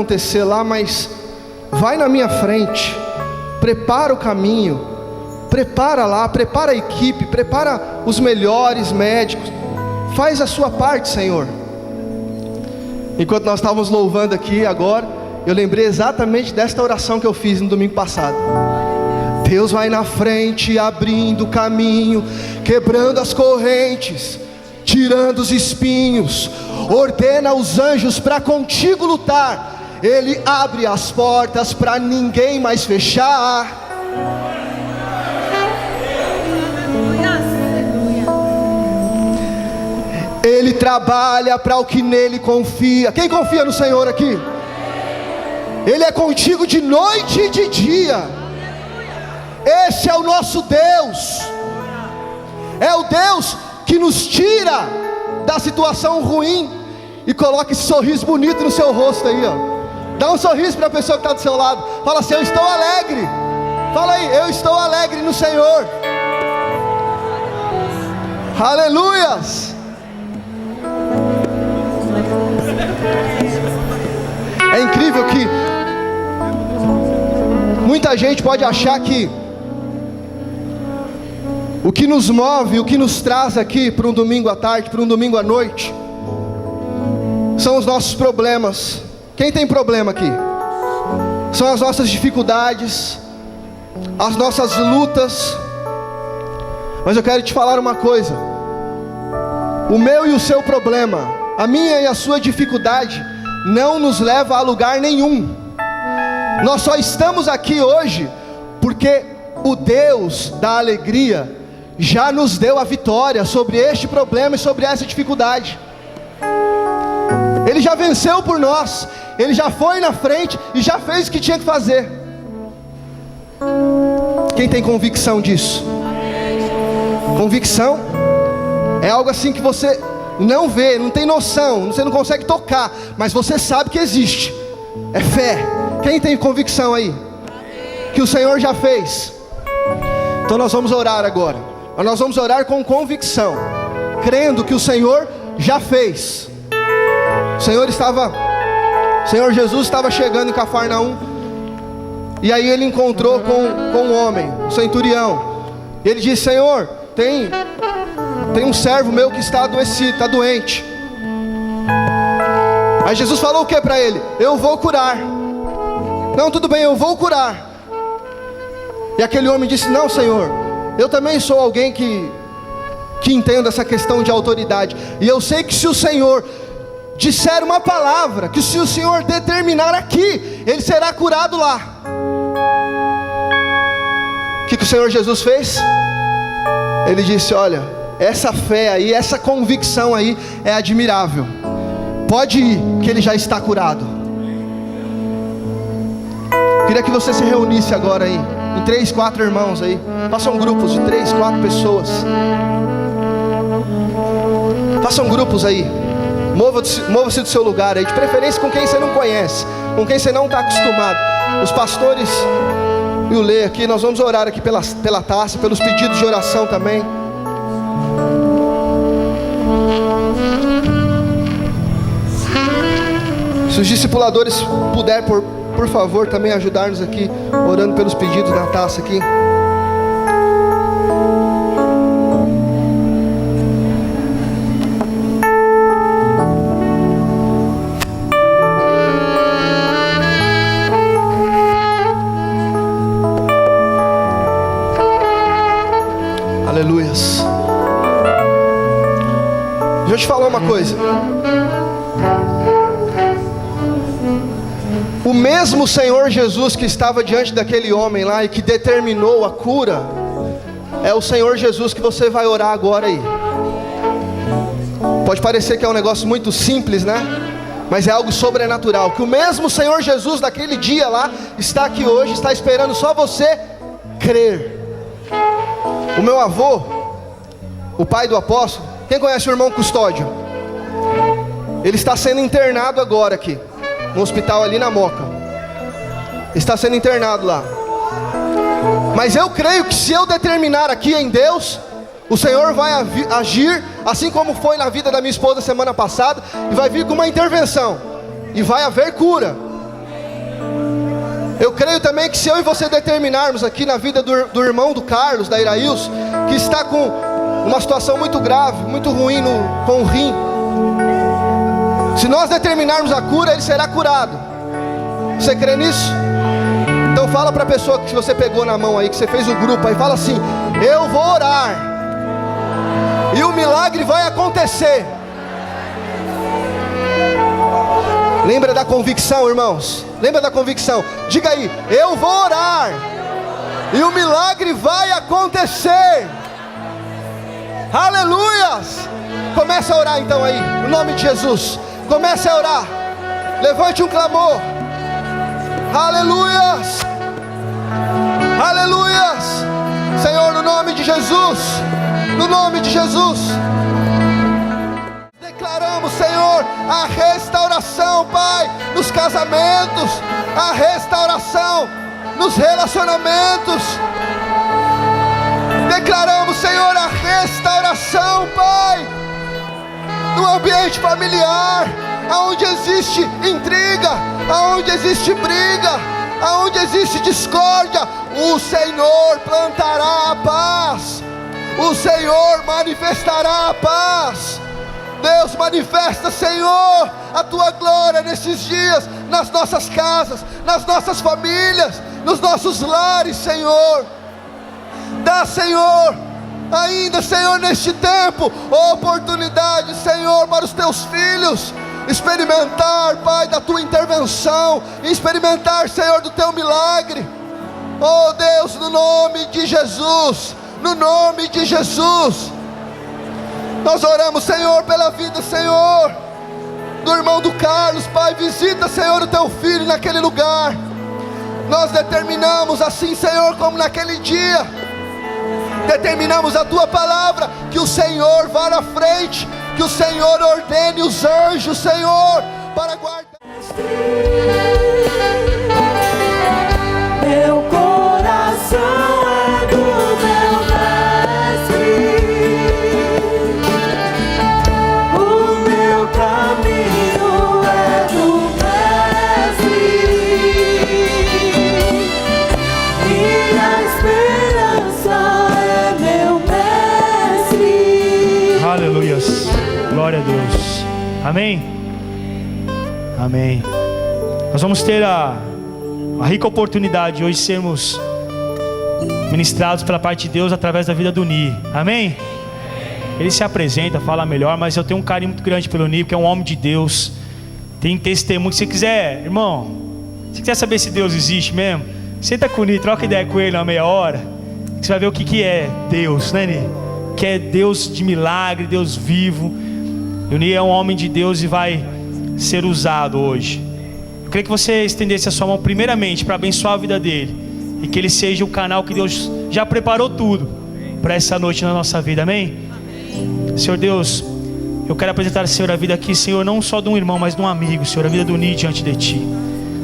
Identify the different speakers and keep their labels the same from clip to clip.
Speaker 1: acontecer lá, mas vai na minha frente, prepara o caminho, prepara lá, prepara a equipe, prepara os melhores médicos, faz a sua parte, Senhor. Enquanto nós estávamos louvando aqui agora, eu lembrei exatamente desta oração que eu fiz no domingo passado. Deus vai na frente, abrindo o caminho, quebrando as correntes, tirando os espinhos, ordena os anjos para contigo lutar. Ele abre as portas para ninguém mais fechar. Ele trabalha para o que nele confia. Quem confia no Senhor aqui? Ele é contigo de noite e de dia. Esse é o nosso Deus. É o Deus que nos tira da situação ruim e coloca esse sorriso bonito no seu rosto aí, ó. Dá um sorriso para a pessoa que está do seu lado. Fala assim: eu estou alegre. Fala aí: eu estou alegre no Senhor. Aleluias. É incrível que muita gente pode achar que o que nos move, o que nos traz aqui para um domingo à tarde, para um domingo à noite, são os nossos problemas. Quem tem problema aqui? São as nossas dificuldades, as nossas lutas. Mas eu quero te falar uma coisa: o meu e o seu problema, a minha e a sua dificuldade, não nos leva a lugar nenhum. Nós só estamos aqui hoje porque o Deus da alegria já nos deu a vitória sobre este problema e sobre essa dificuldade. Ele já venceu por nós. Ele já foi na frente e já fez o que tinha que fazer. Quem tem convicção disso? Convicção é algo assim que você não vê, não tem noção, você não consegue tocar, mas você sabe que existe. É fé. Quem tem convicção aí? Que o Senhor já fez. Então nós vamos orar agora. Nós vamos orar com convicção, crendo que o Senhor já fez. O Senhor Jesus estava chegando em Cafarnaum, e aí ele encontrou com um homem, um centurião. Ele disse: Senhor, tem um servo meu que está adoecido, está doente. Aí Jesus falou o que para ele? Eu vou curar. Não, tudo bem, eu vou curar. E aquele homem disse: não, Senhor, eu também sou alguém que entendo essa questão de autoridade, e eu sei que se o Senhor disser uma palavra, que se o Senhor determinar aqui, ele será curado lá. O que o Senhor Jesus fez? Ele disse: olha, essa fé aí, essa convicção aí é admirável. Pode ir, que ele já está curado. Queria que você se reunisse agora aí, em 3, 4 irmãos aí. Façam grupos de 3, 4 pessoas. Façam grupos aí. Mova-se do seu lugar aí, de preferência com quem você não conhece, com quem você não está acostumado. Os pastores e o Lê aqui, nós vamos orar aqui pela taça, pelos pedidos de oração também. Se os discipuladores puderem, por favor, também ajudar-nos aqui, orando pelos pedidos da taça aqui. Aleluias. Deixa eu te falar uma coisa. O mesmo Senhor Jesus que estava diante daquele homem lá e que determinou a cura, é o Senhor Jesus que você vai orar agora aí. Pode parecer que é um negócio muito simples, né? Mas é algo sobrenatural. Que o mesmo Senhor Jesus daquele dia lá está aqui hoje, está esperando só você crer. O meu avô, o pai do apóstolo, quem conhece o irmão Custódio? Ele está sendo internado agora aqui, no hospital ali na Moca. Está sendo internado lá. Mas eu creio que se eu determinar aqui em Deus, o Senhor vai agir, assim como foi na vida da minha esposa semana passada, e vai vir com uma intervenção, e vai haver cura. Eu creio também que se eu e você determinarmos aqui na vida do irmão do Carlos, da Iraíus, que está com uma situação muito grave, muito ruim com o rim, se nós determinarmos a cura, ele será curado. Você crê nisso? Então fala para a pessoa que você pegou na mão aí, que você fez o grupo aí, fala assim: eu vou orar, e o milagre vai acontecer. Lembra da convicção, irmãos? Lembra da convicção? Diga aí: eu vou orar, e o milagre vai acontecer. Aleluias! Comece a orar então aí, no nome de Jesus. Comece a orar. Levante um clamor. Aleluias! Aleluias! Senhor, no nome de Jesus, no nome de Jesus, declaramos, Senhor, a restauração, Pai, nos casamentos, a restauração nos relacionamentos. Declaramos, Senhor, a restauração, Pai, no ambiente familiar, aonde existe intriga, aonde existe briga, aonde existe discórdia, o Senhor plantará a paz, o Senhor manifestará a paz. Deus, manifesta, Senhor, a Tua glória nesses dias, nas nossas casas, nas nossas famílias, nos nossos lares, Senhor. Dá, Senhor, ainda, Senhor, neste tempo, oportunidade, Senhor, para os Teus filhos experimentar, Pai, da Tua intervenção, experimentar, Senhor, do Teu milagre. Oh Deus, no nome de Jesus, no nome de Jesus, nós oramos, Senhor, pela vida, Senhor, do irmão do Carlos. Pai, visita, Senhor, o Teu filho naquele lugar. Nós determinamos assim, Senhor, como naquele dia, determinamos a Tua palavra, que o Senhor vá na frente, que o Senhor ordene os anjos, Senhor, para guardar.
Speaker 2: Meu coração é do meu mestre, o meu caminho é do mestre, minha esperança é meu mestre.
Speaker 3: Aleluias, glória a Deus, amém, amém. Nós vamos ter a rica oportunidade de hoje sermos ministrados pela parte de Deus através da vida do Ni, amém? Ele se apresenta, fala melhor, mas eu tenho um carinho muito grande pelo Ni, porque é um homem de Deus, tem testemunho. Se quiser, irmão, se quiser saber se Deus existe mesmo, senta com o Ni, troca ideia com ele uma meia hora, que você vai ver o que é Deus, né, Ni? Que é Deus de milagre, Deus vivo. E o Ni é um homem de Deus e vai ser usado hoje. Eu queria que você estendesse a sua mão primeiramente para abençoar a vida dele, e que ele seja o canal que Deus já preparou tudo para essa noite na nossa vida, amém? Senhor Deus, eu quero apresentar, Senhor, a vida aqui, Senhor, não só de um irmão, mas de um amigo, Senhor, a vida do Ni diante de Ti.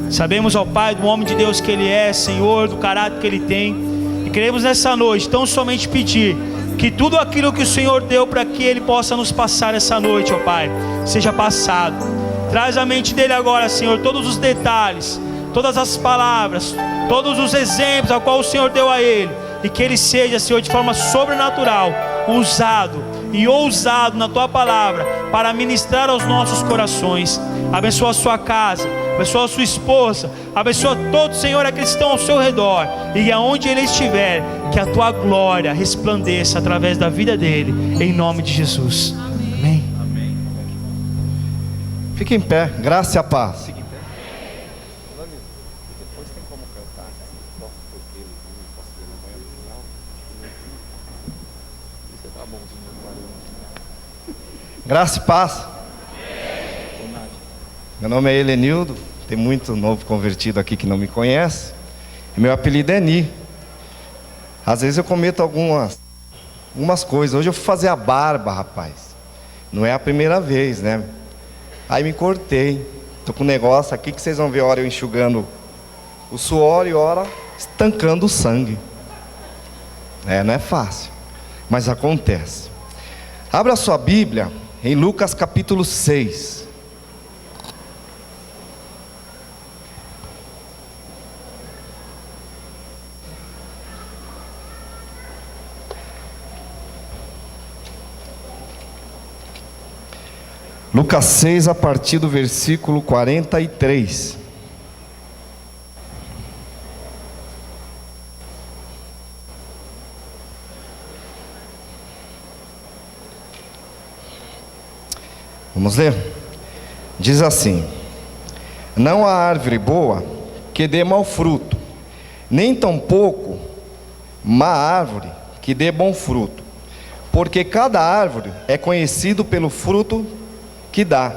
Speaker 3: Sabemos, ó Pai, do homem de Deus que ele é, Senhor, do caráter que ele tem, e queremos nessa noite tão somente pedir que tudo aquilo que o Senhor deu para que ele possa nos passar essa noite, ó Pai, seja passado. Traz à mente dele agora, Senhor, todos os detalhes, todas as palavras, todos os exemplos ao qual o Senhor deu a ele, e que ele seja, Senhor, de forma sobrenatural, usado e ousado na Tua palavra, para ministrar aos nossos corações. Abençoa a sua casa, abençoa a sua esposa, abençoa todos, Senhor, aqueles que estão ao seu redor, e aonde ele estiver, que a Tua glória resplandeça através da vida dele, em nome de Jesus, amém.
Speaker 4: Fique em pé, graça e a paz. Graça e paz. Meu nome é Helenildo, tem muito novo convertido aqui que não me conhece. Meu apelido é Ni. Às vezes eu cometo algumas coisas. Hoje eu fui fazer a barba, rapaz. Não é a primeira vez, né? Aí me cortei. Tô com um negócio aqui que vocês vão ver a hora eu enxugando o suor e a hora estancando o sangue. Não é fácil, mas acontece. Abra a sua Bíblia em Lucas capítulo 6. Lucas 6, a partir do versículo 43. Vamos ler? Diz assim: não há árvore boa que dê mau fruto, nem tampouco má árvore que dê bom fruto, porque cada árvore é conhecido pelo fruto que dá,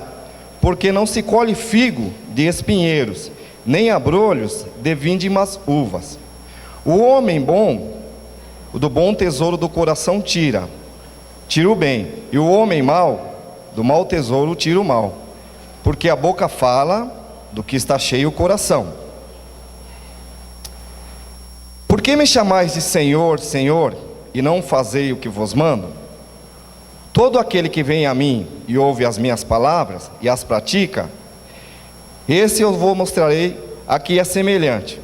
Speaker 4: porque não se colhe figo de espinheiros, nem abrolhos de víndimas uvas. O homem bom, do bom tesouro do coração tira o bem, e o homem mau, do mau tesouro tira o mal, porque a boca fala do que está cheio o coração. Por que me chamais de Senhor, Senhor, e não fazei o que vos mando? Todo aquele que vem a mim e ouve as minhas palavras e as pratica, esse eu vos mostrarei aqui é semelhante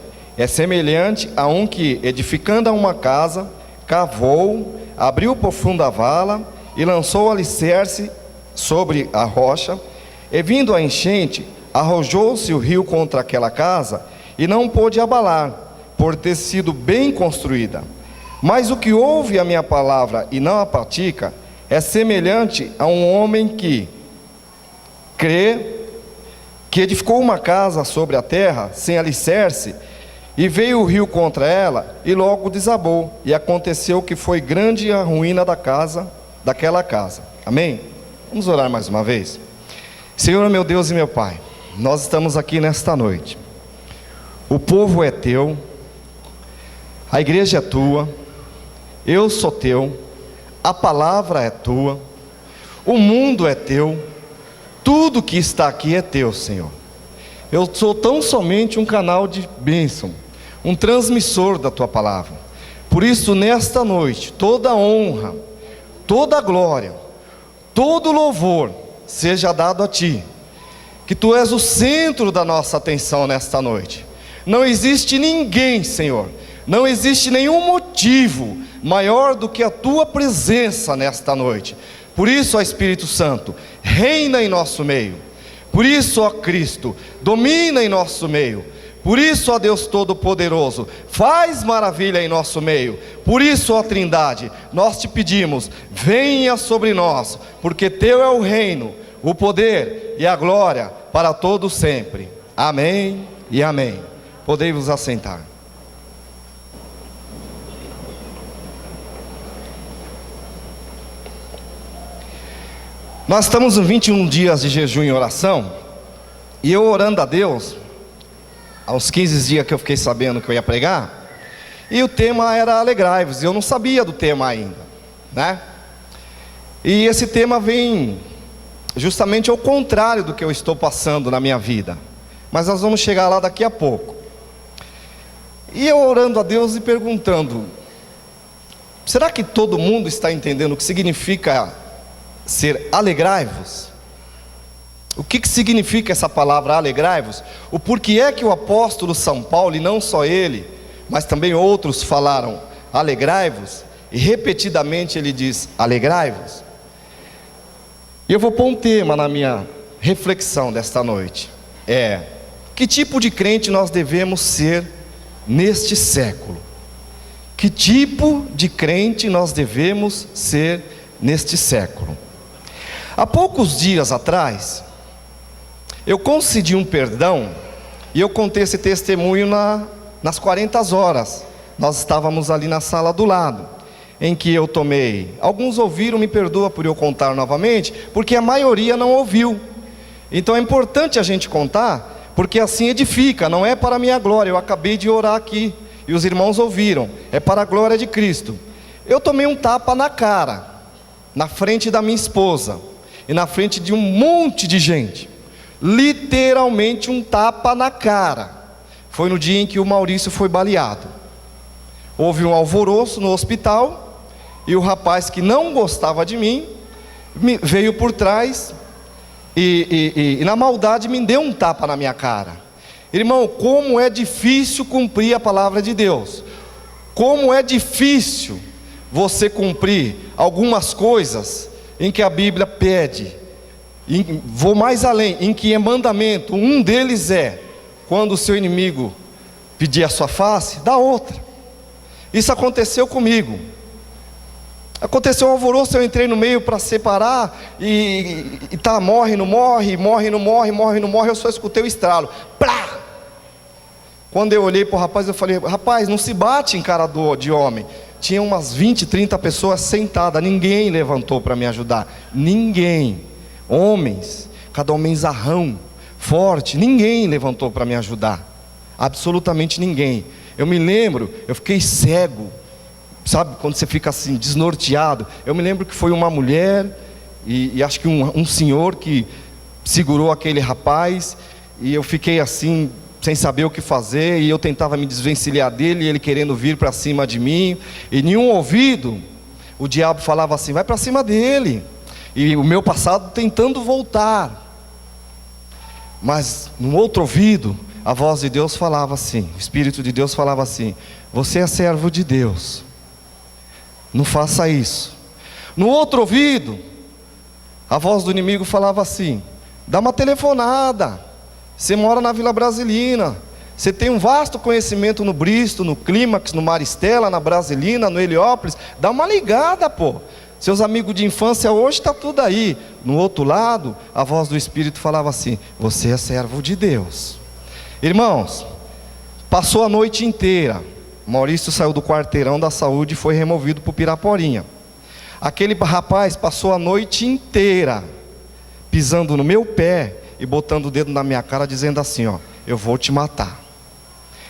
Speaker 4: a um que, edificando uma casa, cavou, abriu profunda vala e lançou o alicerce sobre a rocha, e vindo a enchente, arrojou-se o rio contra aquela casa, e não pôde abalar, por ter sido bem construída. Mas o que ouve a minha palavra e não a pratica, é semelhante a um homem que crê, que edificou uma casa sobre a terra, sem alicerce, e veio o rio contra ela, e logo desabou, e aconteceu que foi grande a ruína daquela casa. Amém? Vamos orar mais uma vez. Senhor, meu Deus e meu Pai, nós estamos aqui nesta noite. O povo é teu, a igreja é tua, eu sou teu, a palavra é tua, o mundo é teu, tudo que está aqui é teu, Senhor. Eu sou tão somente um canal de bênção, um transmissor da tua palavra. Por isso, nesta noite, toda honra, toda glória, todo louvor seja dado a Ti, que Tu és o centro da nossa atenção nesta noite. Não existe ninguém, Senhor, não existe nenhum motivo maior do que a Tua presença nesta noite. Por isso, ó Espírito Santo, reina em nosso meio. Por isso, ó Cristo, domina em nosso meio. Por isso, ó Deus Todo-Poderoso, faz maravilha em nosso meio. Por isso, ó Trindade, nós te pedimos, venha sobre nós, porque teu é o reino, o poder e a glória para todos sempre. Amém e amém. Podei vos assentar. Nós estamos em 21 dias de jejum e oração, e eu orando a Deus, há uns 15 dias que eu fiquei sabendo que eu ia pregar, e o tema era alegrai-vos, eu não sabia do tema ainda, né? E esse tema vem justamente ao contrário do que eu estou passando na minha vida, mas nós vamos chegar lá daqui a pouco. E eu orando a Deus e perguntando, será que todo mundo está entendendo o que significa ser alegrai-vos? O que significa essa palavra alegrai-vos? O porquê é que o apóstolo São Paulo, e não só ele, mas também outros falaram alegrai-vos, e repetidamente ele diz alegrai-vos. E eu vou pôr um tema na minha reflexão desta noite, que tipo de crente nós devemos ser neste século? Que tipo de crente nós devemos ser neste século? Há poucos dias atrás, eu concedi um perdão, e eu contei esse testemunho nas 40 horas, nós estávamos ali na sala do lado, em que eu tomei, alguns ouviram, me perdoa por eu contar novamente, porque a maioria não ouviu, então é importante a gente contar, porque assim edifica, não é para a minha glória, eu acabei de orar aqui, e os irmãos ouviram, é para a glória de Cristo. Eu tomei um tapa na cara, na frente da minha esposa, e na frente de um monte de gente, literalmente um tapa na cara. Foi no dia em que o Maurício foi baleado. Houve um alvoroço no hospital, e o rapaz que não gostava de mim, veio por trás, e na maldade me deu um tapa na minha cara. Irmão, como é difícil cumprir a palavra de Deus, como é difícil você cumprir algumas coisas em que a Bíblia pede. Vou mais além, em que é mandamento. Um deles é, quando o seu inimigo pedir a sua face, dá outra. Isso aconteceu comigo. Aconteceu um alvoroço, eu entrei no meio para separar, morre, não morre, morre, não morre, morre, não morre, eu só escutei o estralo. Plá! Quando eu olhei para o rapaz, eu falei, rapaz, não se bate em cara de homem. Tinha umas 20, 30 pessoas sentadas, ninguém levantou para me ajudar. Ninguém. Homens, cada homenzarrão, forte, ninguém levantou para me ajudar. Absolutamente ninguém. Eu me lembro, eu fiquei cego. Sabe, quando você fica assim, desnorteado. Eu me lembro que foi uma mulher e acho que um senhor que segurou aquele rapaz. E eu fiquei assim, sem saber o que fazer. E eu tentava me desvencilhar dele, e ele querendo vir para cima de mim. E em um ouvido, o diabo falava assim, vai para cima dele. E o meu passado tentando voltar. Mas no outro ouvido, a voz de Deus falava assim, o Espírito de Deus falava assim, você é servo de Deus, não faça isso. No outro ouvido, a voz do inimigo falava assim, dá uma telefonada, você mora na Vila Brasilina, você tem um vasto conhecimento no Bristo, no Clímax, no Maristela, na Brasilina, no Heliópolis, dá uma ligada, pô. Seus amigos de infância hoje está tudo aí. No outro lado, a voz do Espírito falava assim, você é servo de Deus. Irmãos, passou a noite inteira. Maurício saiu do quarteirão da saúde e foi removido para o Piraporinha. Aquele rapaz passou a noite inteira pisando no meu pé e botando o dedo na minha cara dizendo assim, ó, eu vou te matar,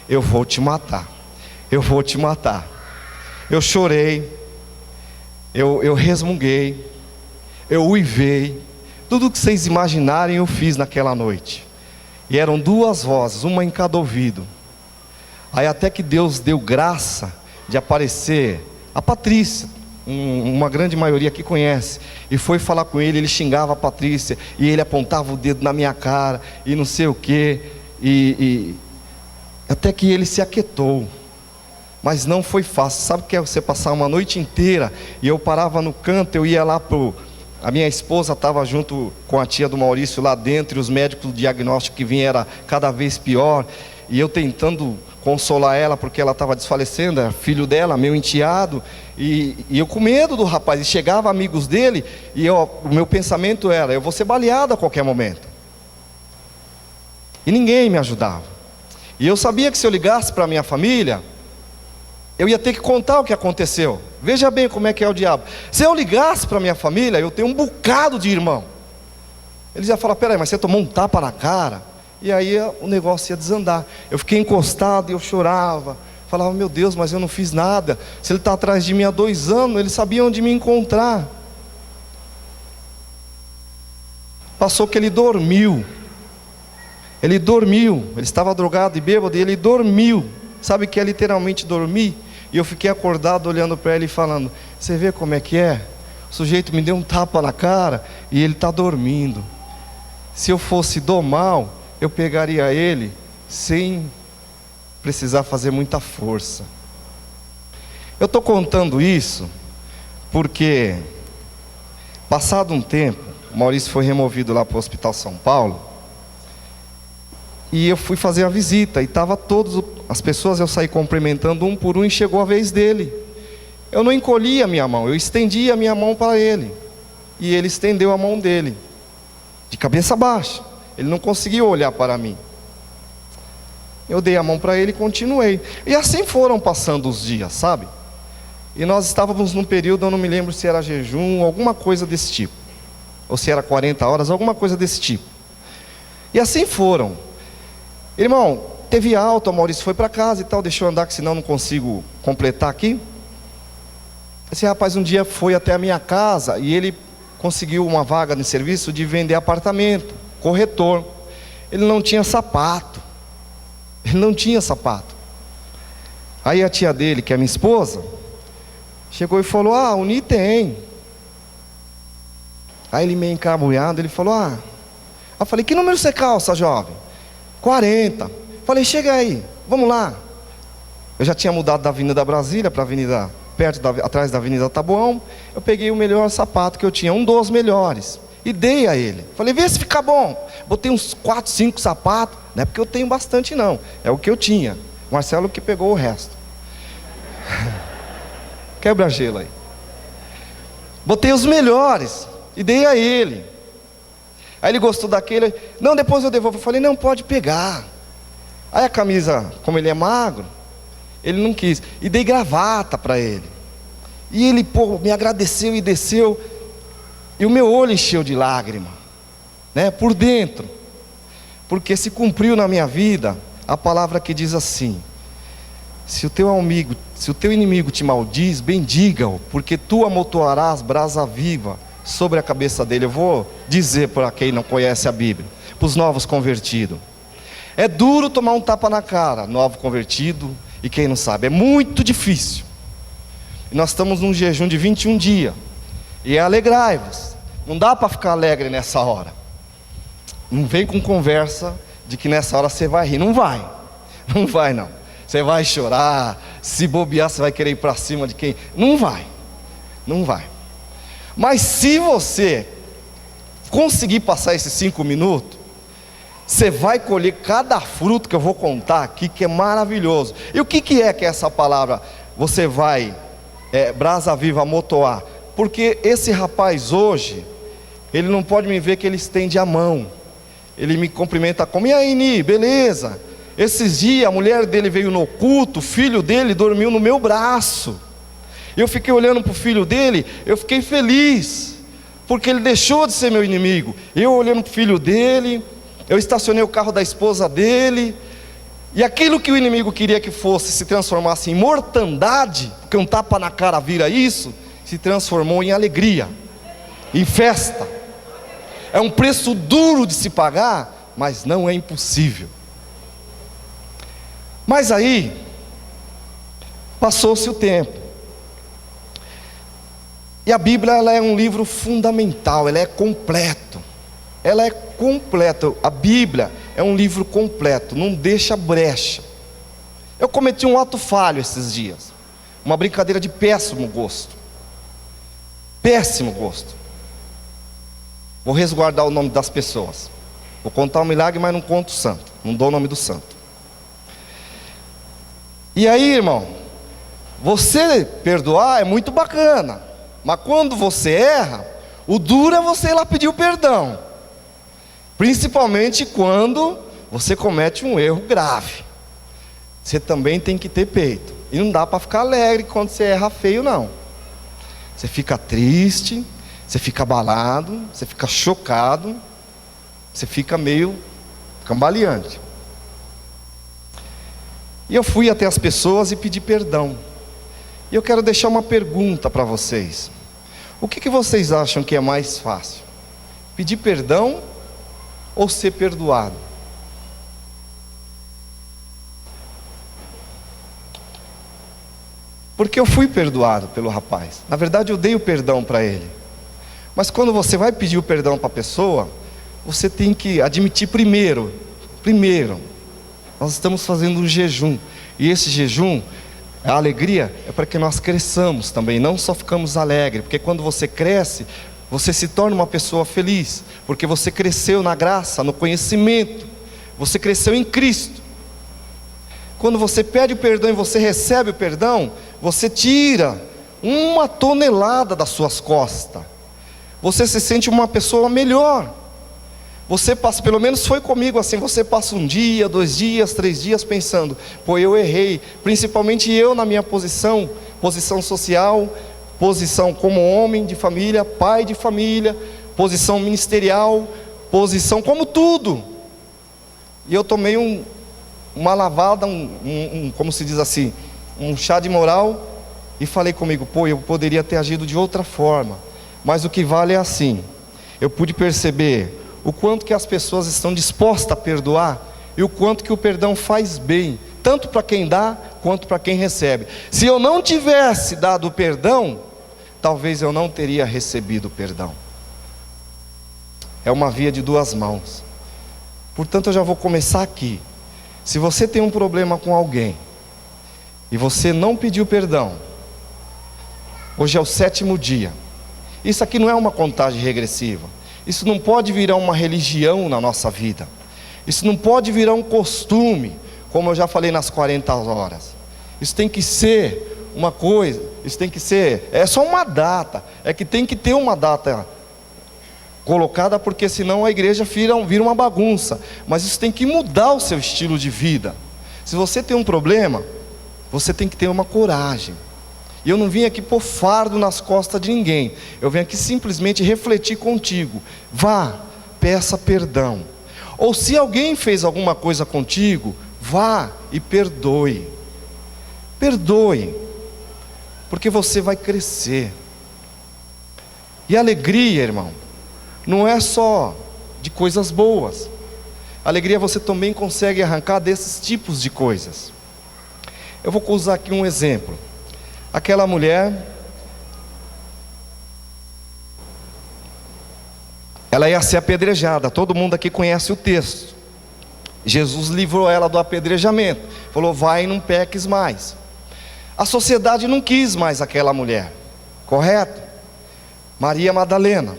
Speaker 4: eu vou te matar, eu vou te matar. Eu chorei, eu resmunguei, eu uivei, tudo que vocês imaginarem eu fiz naquela noite. E eram duas vozes, uma em cada ouvido. Aí até que Deus deu graça de aparecer a Patrícia, uma grande maioria aqui conhece, e foi falar com ele, ele xingava a Patrícia, e ele apontava o dedo na minha cara, e não sei o que, até que ele se aquietou. Mas não foi fácil. Sabe o que é você passar uma noite inteira? E eu parava no canto, eu ia lá a minha esposa estava junto com a tia do Maurício lá dentro, e os médicos do diagnóstico que vinham era cada vez pior, e eu tentando consolar ela, porque ela estava desfalecendo, era filho dela, meu enteado, e eu com medo do rapaz, e chegava amigos dele, e o meu pensamento era, eu vou ser baleado a qualquer momento. E ninguém me ajudava. E eu sabia que se eu ligasse para a minha família, eu ia ter que contar o que aconteceu. Veja bem como é que é o diabo. Se eu ligasse para minha família, eu tenho um bocado de irmão. Eles iam falar, peraí, mas você tomou um tapa na cara? E aí o negócio ia desandar. Eu fiquei encostado e eu chorava. Falava, meu Deus, mas eu não fiz nada. Se ele está atrás de mim há 2 anos, ele sabia onde me encontrar. Passou que ele dormiu. Ele dormiu. Ele estava drogado e bêbado e ele dormiu. Sabe o que é literalmente dormir? E eu fiquei acordado olhando para ele e falando, você vê como é que é? O sujeito me deu um tapa na cara e ele está dormindo. Se eu fosse do mal, eu pegaria ele sem precisar fazer muita força. Eu estou contando isso porque, passado um tempo, o Maurício foi removido lá para o Hospital São Paulo, e eu fui fazer a visita, e estava todas as pessoas, eu saí cumprimentando um por um, e chegou a vez dele. Eu não encolhi a minha mão, eu estendi a minha mão para ele, e ele estendeu a mão dele, de cabeça baixa. Ele não conseguiu olhar para mim. Eu dei a mão para ele e continuei. E assim foram passando os dias, sabe? E nós estávamos num período, eu não me lembro se era jejum, alguma coisa desse tipo, ou se era 40 horas, alguma coisa desse tipo. E assim foram. Irmão, teve alta, o Maurício foi para casa e tal, deixou eu andar, que senão não consigo completar aqui. Esse rapaz um dia foi até a minha casa e ele conseguiu uma vaga no serviço de vender apartamento, corretor. Ele não tinha sapato. Ele não tinha sapato. Aí a tia dele, que é minha esposa, chegou e falou, Uni tem. Aí ele meio encabulhado, ele falou, Eu falei, que número você calça, jovem? 40. Falei, chega aí, vamos lá. Eu já tinha mudado da Avenida Brasília para a avenida, atrás da Avenida Taboão. Eu peguei o melhor sapato que eu tinha, um dos melhores. e dei a ele. Falei, vê se fica bom. Botei uns 4, 5 sapatos, não é porque eu tenho bastante não, é o que eu tinha. Marcelo que pegou o resto. Quebra gelo aí. Botei os melhores e dei a ele. Aí ele gostou daquele, não, depois eu devolvo. Eu falei, não, pode pegar. Aí a camisa, como ele é magro, ele não quis. E dei gravata para ele. E ele, me agradeceu e desceu. E o meu olho encheu de lágrima, né, por dentro. Porque se cumpriu na minha vida a palavra que diz assim: se o teu inimigo te maldiz, bendiga-o, porque tu amontoarás brasa viva sobre a cabeça dele. Eu vou dizer para quem não conhece a Bíblia, para os novos convertidos. É duro tomar um tapa na cara, novo convertido, e quem não sabe, é muito difícil. E nós estamos num jejum de 21 dias. E é alegrai-vos. Não dá para ficar alegre nessa hora. Não vem com conversa de que nessa hora você vai rir. Não vai. Não vai não. Você vai chorar. Se bobear, você vai querer ir para cima de quem? Não vai. Não vai. Mas se você conseguir passar esses 5 minutos, você vai colher cada fruto que eu vou contar aqui, que é maravilhoso. E o que é essa palavra? Você vai, brasa viva, amontoar. Porque esse rapaz hoje, ele não pode me ver que ele estende a mão. Ele me cumprimenta como, e aí, Ni, beleza? Esses dias a mulher dele veio no culto, o filho dele dormiu no meu braço. Eu fiquei olhando para o filho dele, eu fiquei feliz, porque ele deixou de ser meu inimigo. Eu olhando para o filho dele, eu estacionei o carro da esposa dele, e aquilo que o inimigo queria que fosse, se transformasse em mortandade, porque um tapa na cara vira isso, se transformou em alegria, em festa. É um preço duro de se pagar, mas não é impossível. Mas aí, passou-se o tempo. E a Bíblia, ela é um livro fundamental, ela é completo. Ela é completa. A Bíblia é um livro completo, não deixa brecha. Eu cometi um ato falho esses dias, uma brincadeira de péssimo gosto. Péssimo gosto. Vou resguardar o nome das pessoas. Vou contar um milagre, mas não conto o santo. Não dou o nome do santo. E aí, irmão, você perdoar é muito bacana, mas quando você erra, o duro é você ir lá pedir o perdão. Principalmente quando você comete um erro grave. Você também tem que ter peito. E não dá para ficar alegre quando você erra feio, não. Você fica triste, você fica abalado, você fica chocado, você fica meio cambaleante. E eu fui até as pessoas e pedi perdão. E eu quero deixar uma pergunta para vocês. O que vocês acham que é mais fácil? Pedir perdão ou ser perdoado? Porque eu fui perdoado pelo rapaz. Na verdade eu dei o perdão para ele. Mas quando você vai pedir o perdão para a pessoa, você tem que admitir primeiro, nós estamos fazendo um jejum. E esse jejum, a alegria é para que nós cresçamos também, não só ficamos alegres. Porque quando você cresce, você se torna uma pessoa feliz. Porque você cresceu na graça, no conhecimento. Você cresceu em Cristo. Quando você pede o perdão e você recebe o perdão, você tira 1 tonelada das suas costas. Você se sente uma pessoa melhor. Você passa, pelo menos foi comigo assim, você passa 1 dia, 2 dias, 3 dias pensando, pô, eu errei. Principalmente eu na minha posição social, posição como homem de família, pai de família, posição ministerial, posição como tudo. E eu tomei uma lavada, como se diz assim, um chá de moral, e falei comigo, pô, eu poderia ter agido de outra forma. Mas o que vale é assim, eu pude perceber o quanto que as pessoas estão dispostas a perdoar, e o quanto que o perdão faz bem, tanto para quem dá, quanto para quem recebe. Se eu não tivesse dado o perdão, talvez eu não teria recebido o perdão. É uma via de 2 mãos. Portanto, eu já vou começar aqui. Se você tem um problema com alguém, e você não pediu perdão, hoje é o 7º dia. Isso aqui não é uma contagem regressiva. Isso não pode virar uma religião na nossa vida. Isso não pode virar um costume, como eu já falei nas 40 horas. Isso tem que ser uma coisa, isso tem que ser, é só uma data, é que tem que ter uma data colocada, porque senão a igreja vira uma bagunça. Mas isso tem que mudar o seu estilo de vida. Se você tem um problema, você tem que ter uma coragem. E eu não vim aqui pôr fardo nas costas de ninguém. Eu venho aqui simplesmente refletir contigo. Vá, peça perdão. Ou se alguém fez alguma coisa contigo, vá e perdoe. Perdoe, porque você vai crescer. E alegria, irmão, não é só de coisas boas. Alegria você também consegue arrancar desses tipos de coisas. Eu vou usar aqui um exemplo. Aquela mulher, ela ia ser apedrejada. Todo mundo aqui conhece o texto. Jesus livrou ela do apedrejamento. Falou, vai e não peques mais. A sociedade não quis mais aquela mulher, correto? Maria Madalena.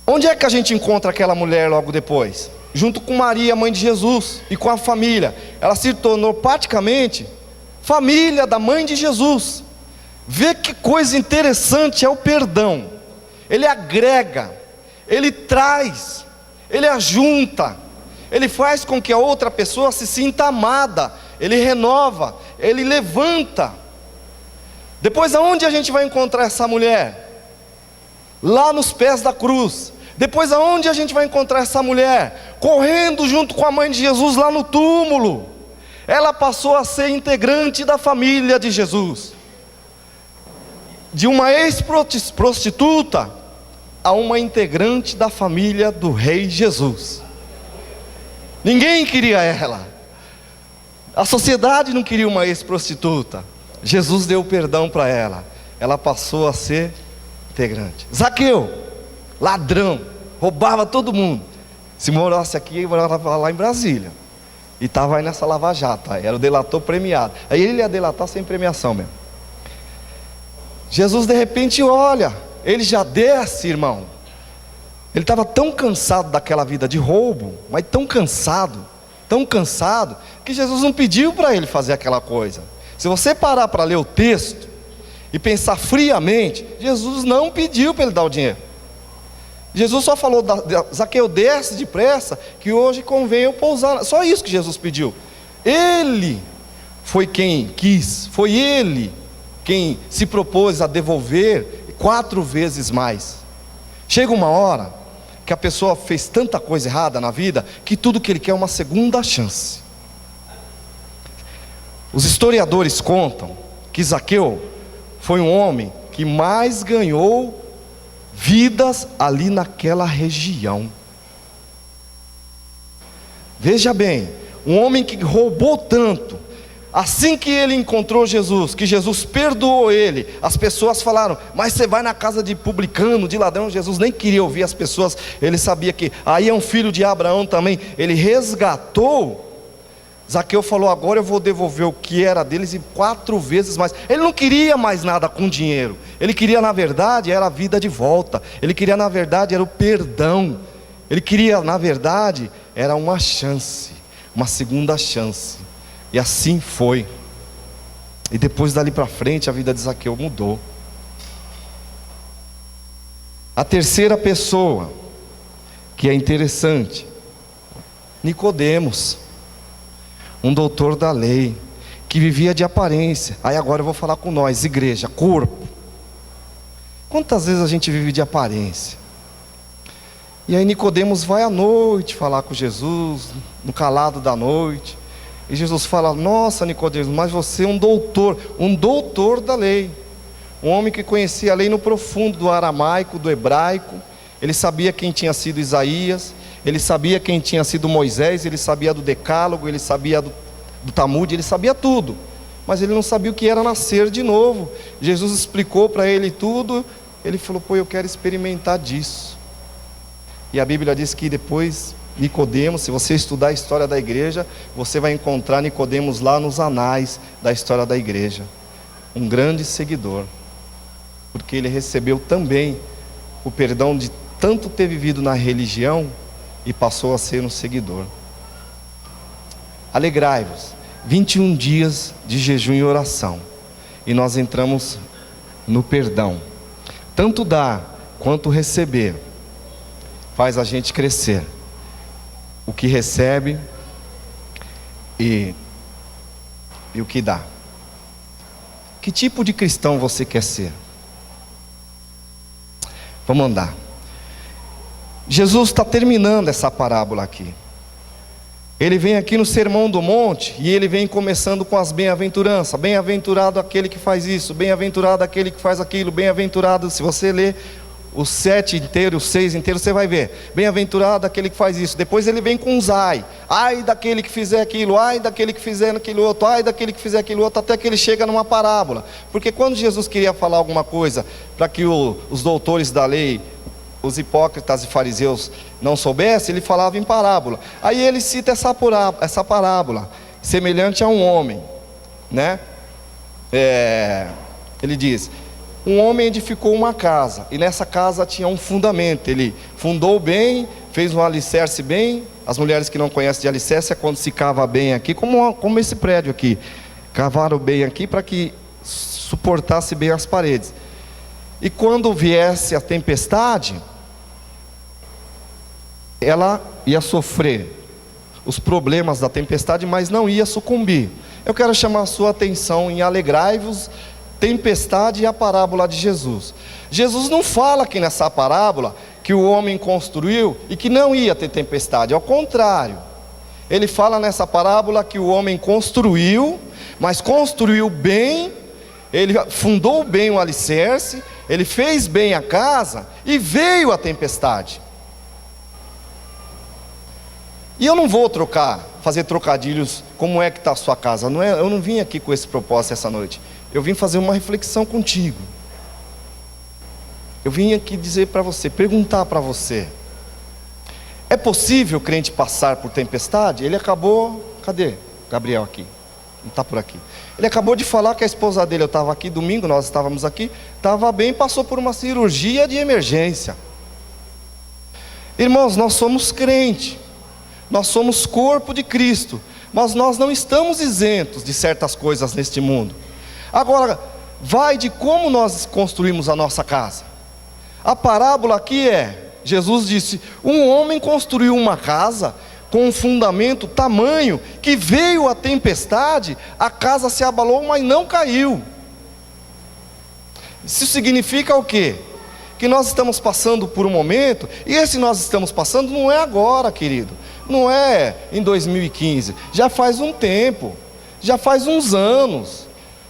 Speaker 4: Onde é que a gente encontra aquela mulher logo depois? Junto com Maria, mãe de Jesus, e com a família. Ela se tornou praticamente família da mãe de Jesus. Vê que coisa interessante é o perdão. Ele agrega, ele traz, ele ajunta, ele faz com que a outra pessoa se sinta amada, ele renova, ele levanta. Depois aonde a gente vai encontrar essa mulher? Lá nos pés da cruz. Depois aonde a gente vai encontrar essa mulher? Correndo junto com a mãe de Jesus lá no túmulo. Ela passou a ser integrante da família de Jesus. De uma ex-prostituta a uma integrante da família do Rei Jesus. Ninguém queria ela. A sociedade não queria uma ex-prostituta. Jesus deu perdão para ela. Ela passou a ser integrante. Zaqueu, ladrão, roubava todo mundo. Se morasse aqui, morava lá em Brasília. E estava aí nessa Lava Jato. Era o delator premiado. Aí ele ia delatar sem premiação mesmo. Jesus de repente olha. Ele já desce, irmão. Ele estava tão cansado daquela vida de roubo. Mas tão cansado, que Jesus não pediu para ele fazer aquela coisa. Se você parar para ler o texto e pensar friamente, Jesus não pediu para ele dar o dinheiro. Jesus só falou, Zaqueu, desce depressa, que hoje convém eu pousar. Só isso que Jesus pediu. Ele foi quem quis, foi ele quem se propôs a devolver 4 vezes mais. Chega uma hora que a pessoa fez tanta coisa errada na vida, que tudo que ele quer é uma segunda chance. Os historiadores contam que Zaqueu foi um homem que mais ganhou vidas ali naquela região. Veja bem, um homem que roubou tanto, assim que ele encontrou Jesus, que Jesus perdoou ele, as pessoas falaram, mas você vai na casa de publicano, de ladrão. Jesus nem queria ouvir as pessoas, ele sabia que aí é um filho de Abraão também, ele resgatou. Zaqueu falou, agora eu vou devolver o que era deles e 4 vezes mais. Ele não queria mais nada com dinheiro. Ele queria, na verdade, era a vida de volta. Ele queria, na verdade, era o perdão. Ele queria, na verdade, era uma chance, uma segunda chance. E assim foi. E depois dali para frente a vida de Zaqueu mudou. A terceira pessoa que é interessante, Nicodemos, um doutor da lei, que vivia de aparência. Aí agora eu vou falar com nós, igreja, corpo. Quantas vezes a gente vive de aparência? E aí Nicodemos vai à noite falar com Jesus, no calado da noite. E Jesus fala, nossa Nicodemos, mas você é um doutor da lei. Um homem que conhecia a lei no profundo do aramaico, do hebraico. Ele sabia quem tinha sido Isaías, ele sabia quem tinha sido Moisés, ele sabia do decálogo, ele sabia do Talmud, ele sabia tudo. Mas ele não sabia o que era nascer de novo. Jesus explicou para ele tudo. Ele falou, eu quero experimentar disso. E a Bíblia diz que depois Nicodemos, se você estudar a história da igreja, você vai encontrar Nicodemos lá nos anais da história da igreja. Um grande seguidor, porque ele recebeu também o perdão de tanto ter vivido na religião e passou a ser um seguidor. Alegrai-vos, 21 dias de jejum e oração, e nós entramos no perdão. Tanto dar quanto receber faz a gente crescer. O que recebe e o que dá. Que tipo de cristão você quer ser? Vamos andar. Jesus está terminando essa parábola aqui. Ele vem aqui no Sermão do Monte e ele vem começando com as bem-aventuranças. Bem-aventurado aquele que faz isso, bem-aventurado aquele que faz aquilo, bem-aventurado, se você ler os 7 inteiros, os 6 inteiros, você vai ver. Bem-aventurado aquele que faz isso. Depois ele vem com os ai. Ai daquele que fizer aquilo, ai daquele que fizer aquilo outro, ai daquele que fizer aquilo outro, até que ele chega numa parábola. Porque quando Jesus queria falar alguma coisa para que os doutores da lei, os hipócritas e fariseus não soubessem, ele falava em parábola. Aí ele cita essa parábola, semelhante a um homem, né? Ele diz: um homem edificou uma casa, e nessa casa tinha um fundamento. Ele fundou bem, fez um alicerce bem. As mulheres que não conhecem de alicerce é quando se cava bem aqui, como esse prédio aqui. Cavaram bem aqui para que suportasse bem as paredes. E quando viesse a tempestade, ela ia sofrer os problemas da tempestade, mas não ia sucumbir. Eu quero chamar a sua atenção em alegrai-vos, tempestade e a parábola de Jesus. Jesus não fala aqui nessa parábola que o homem construiu e que não ia ter tempestade, ao contrário. Ele fala nessa parábola que o homem construiu, mas construiu bem, ele fundou bem o alicerce, ele fez bem a casa e veio a tempestade. E eu não vou fazer trocadilhos como é que está a sua casa. Eu não vim aqui com esse propósito essa noite. Eu vim fazer uma reflexão contigo. Eu vim aqui dizer para você, perguntar para você: é possível o crente passar por tempestade? Ele acabou, cadê Gabriel aqui? Não está por aqui. Ele acabou de falar que a esposa dele, eu estava aqui domingo, nós estávamos aqui, estava bem, passou por uma cirurgia de emergência. Irmãos, nós somos crente, nós somos corpo de Cristo, mas nós não estamos isentos de certas coisas neste mundo. Agora, vai de como nós construímos a nossa casa. A parábola aqui Jesus disse: um homem construiu uma casa com um fundamento tamanho que veio a tempestade, a casa se abalou, mas não caiu. Isso significa o quê? Que nós estamos passando por um momento, e esse nós estamos passando não é agora, querido, não é em 2015, já faz um tempo, já faz uns anos.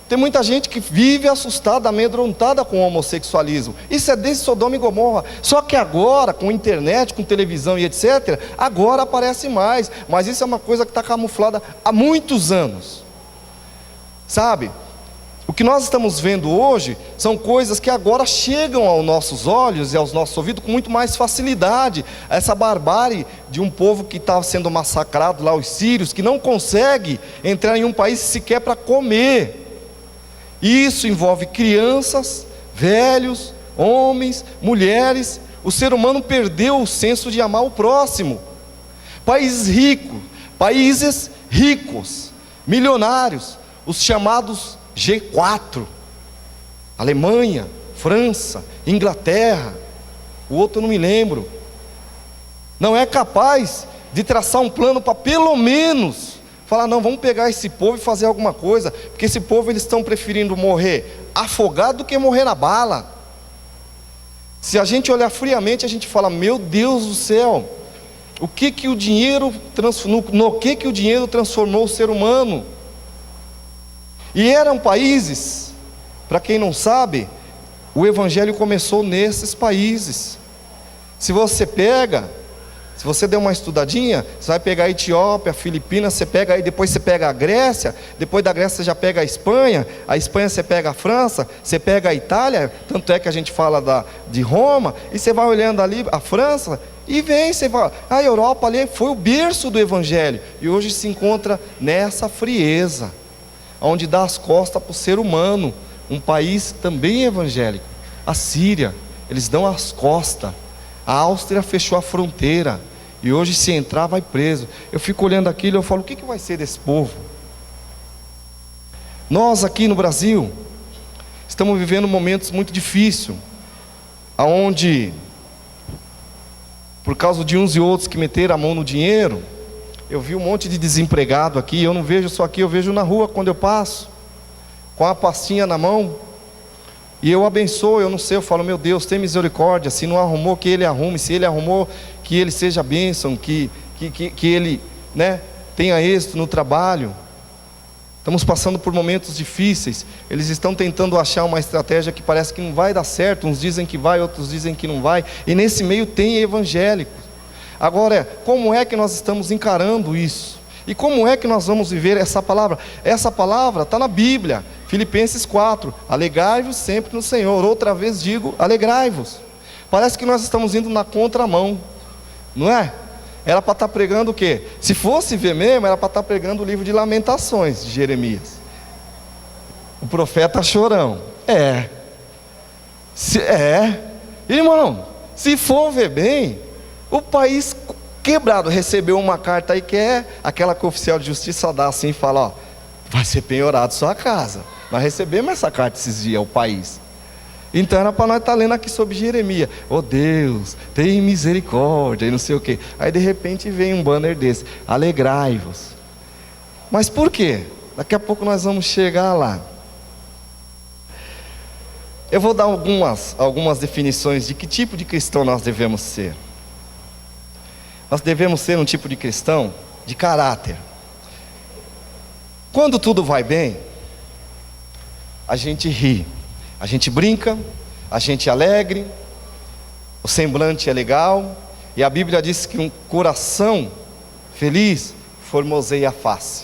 Speaker 4: Tem muita gente que vive assustada, amedrontada com o homossexualismo. Isso é desde Sodoma e Gomorra. Só que agora, com internet, com televisão e etc., agora aparece mais. Mas isso é uma coisa que está camuflada há muitos anos. Sabe? O que nós estamos vendo hoje são coisas que agora chegam aos nossos olhos e aos nossos ouvidos com muito mais facilidade. Essa barbárie de um povo que está sendo massacrado lá, os sírios, que não consegue entrar em um país sequer para comer. Isso envolve crianças, velhos, homens, mulheres. O ser humano perdeu o senso de amar o próximo. Países ricos, milionários, os chamados G4, Alemanha, França, Inglaterra, o outro eu não me lembro, não é capaz de traçar um plano para pelo menos falar: não, vamos pegar esse povo e fazer alguma coisa, porque esse povo, eles estão preferindo morrer afogado do que morrer na bala. Se a gente olhar friamente, a gente fala: meu Deus do céu, no que o dinheiro transformou o ser humano? E eram países, para quem não sabe, o evangelho começou nesses países. Se você der uma estudadinha, você vai pegar a Etiópia, a Filipinas, você pega aí, depois você pega a Grécia, depois da Grécia você já pega a Espanha você pega a França, você pega a Itália, tanto é que a gente fala de Roma, e você vai olhando ali a França, e você vai, a Europa ali foi o berço do evangelho, e hoje se encontra nessa frieza, onde dá as costas para o ser humano, um país também evangélico, a Síria, eles dão as costas. A Áustria fechou a fronteira, e hoje se entrar vai preso. Eu fico olhando aquilo e eu falo, o que vai ser desse povo? Nós aqui no Brasil estamos vivendo momentos muito difíceis, aonde, por causa de uns e outros que meteram a mão no dinheiro, eu vi um monte de desempregado aqui. Eu não vejo só aqui, eu vejo na rua quando eu passo, com a pastinha na mão, e eu abençoo. Eu não sei, eu falo, meu Deus, tem misericórdia. Se não arrumou, que Ele arrume. Se Ele arrumou, que Ele seja bênção, que Ele, né, tenha êxito no trabalho. Estamos passando por momentos difíceis. Eles estão tentando achar uma estratégia que parece que não vai dar certo. Uns dizem que vai, outros dizem que não vai. E nesse meio tem evangélicos. Agora, como é que nós estamos encarando isso? E como é que nós vamos viver essa palavra? Essa palavra está na Bíblia, Filipenses 4, alegrai-vos sempre no Senhor. Outra vez digo, alegrai-vos. Parece que nós estamos indo na contramão, não é? Era para estar pregando o quê? Se fosse ver mesmo, era para estar pregando o livro de Lamentações, de Jeremias. O profeta chorão. Irmão, se for ver bem, o país quebrado recebeu uma carta aí que é aquela que o oficial de justiça dá assim e fala, ó, vai ser penhorado sua casa. Nós recebemos essa carta esses dias, o país. Então era para nós estar lendo aqui sobre Jeremias. Oh Deus, tem misericórdia e não sei o que. Aí de repente vem um banner desse, alegrai-vos. Mas por quê? Daqui a pouco nós vamos chegar lá. Eu vou dar algumas definições de que tipo de cristão nós devemos ser. Nós devemos ser um tipo de cristão de caráter. Quando tudo vai bem, a gente ri, a gente brinca, a gente é alegre, o semblante é legal, e a Bíblia diz que um coração feliz formoseia a face.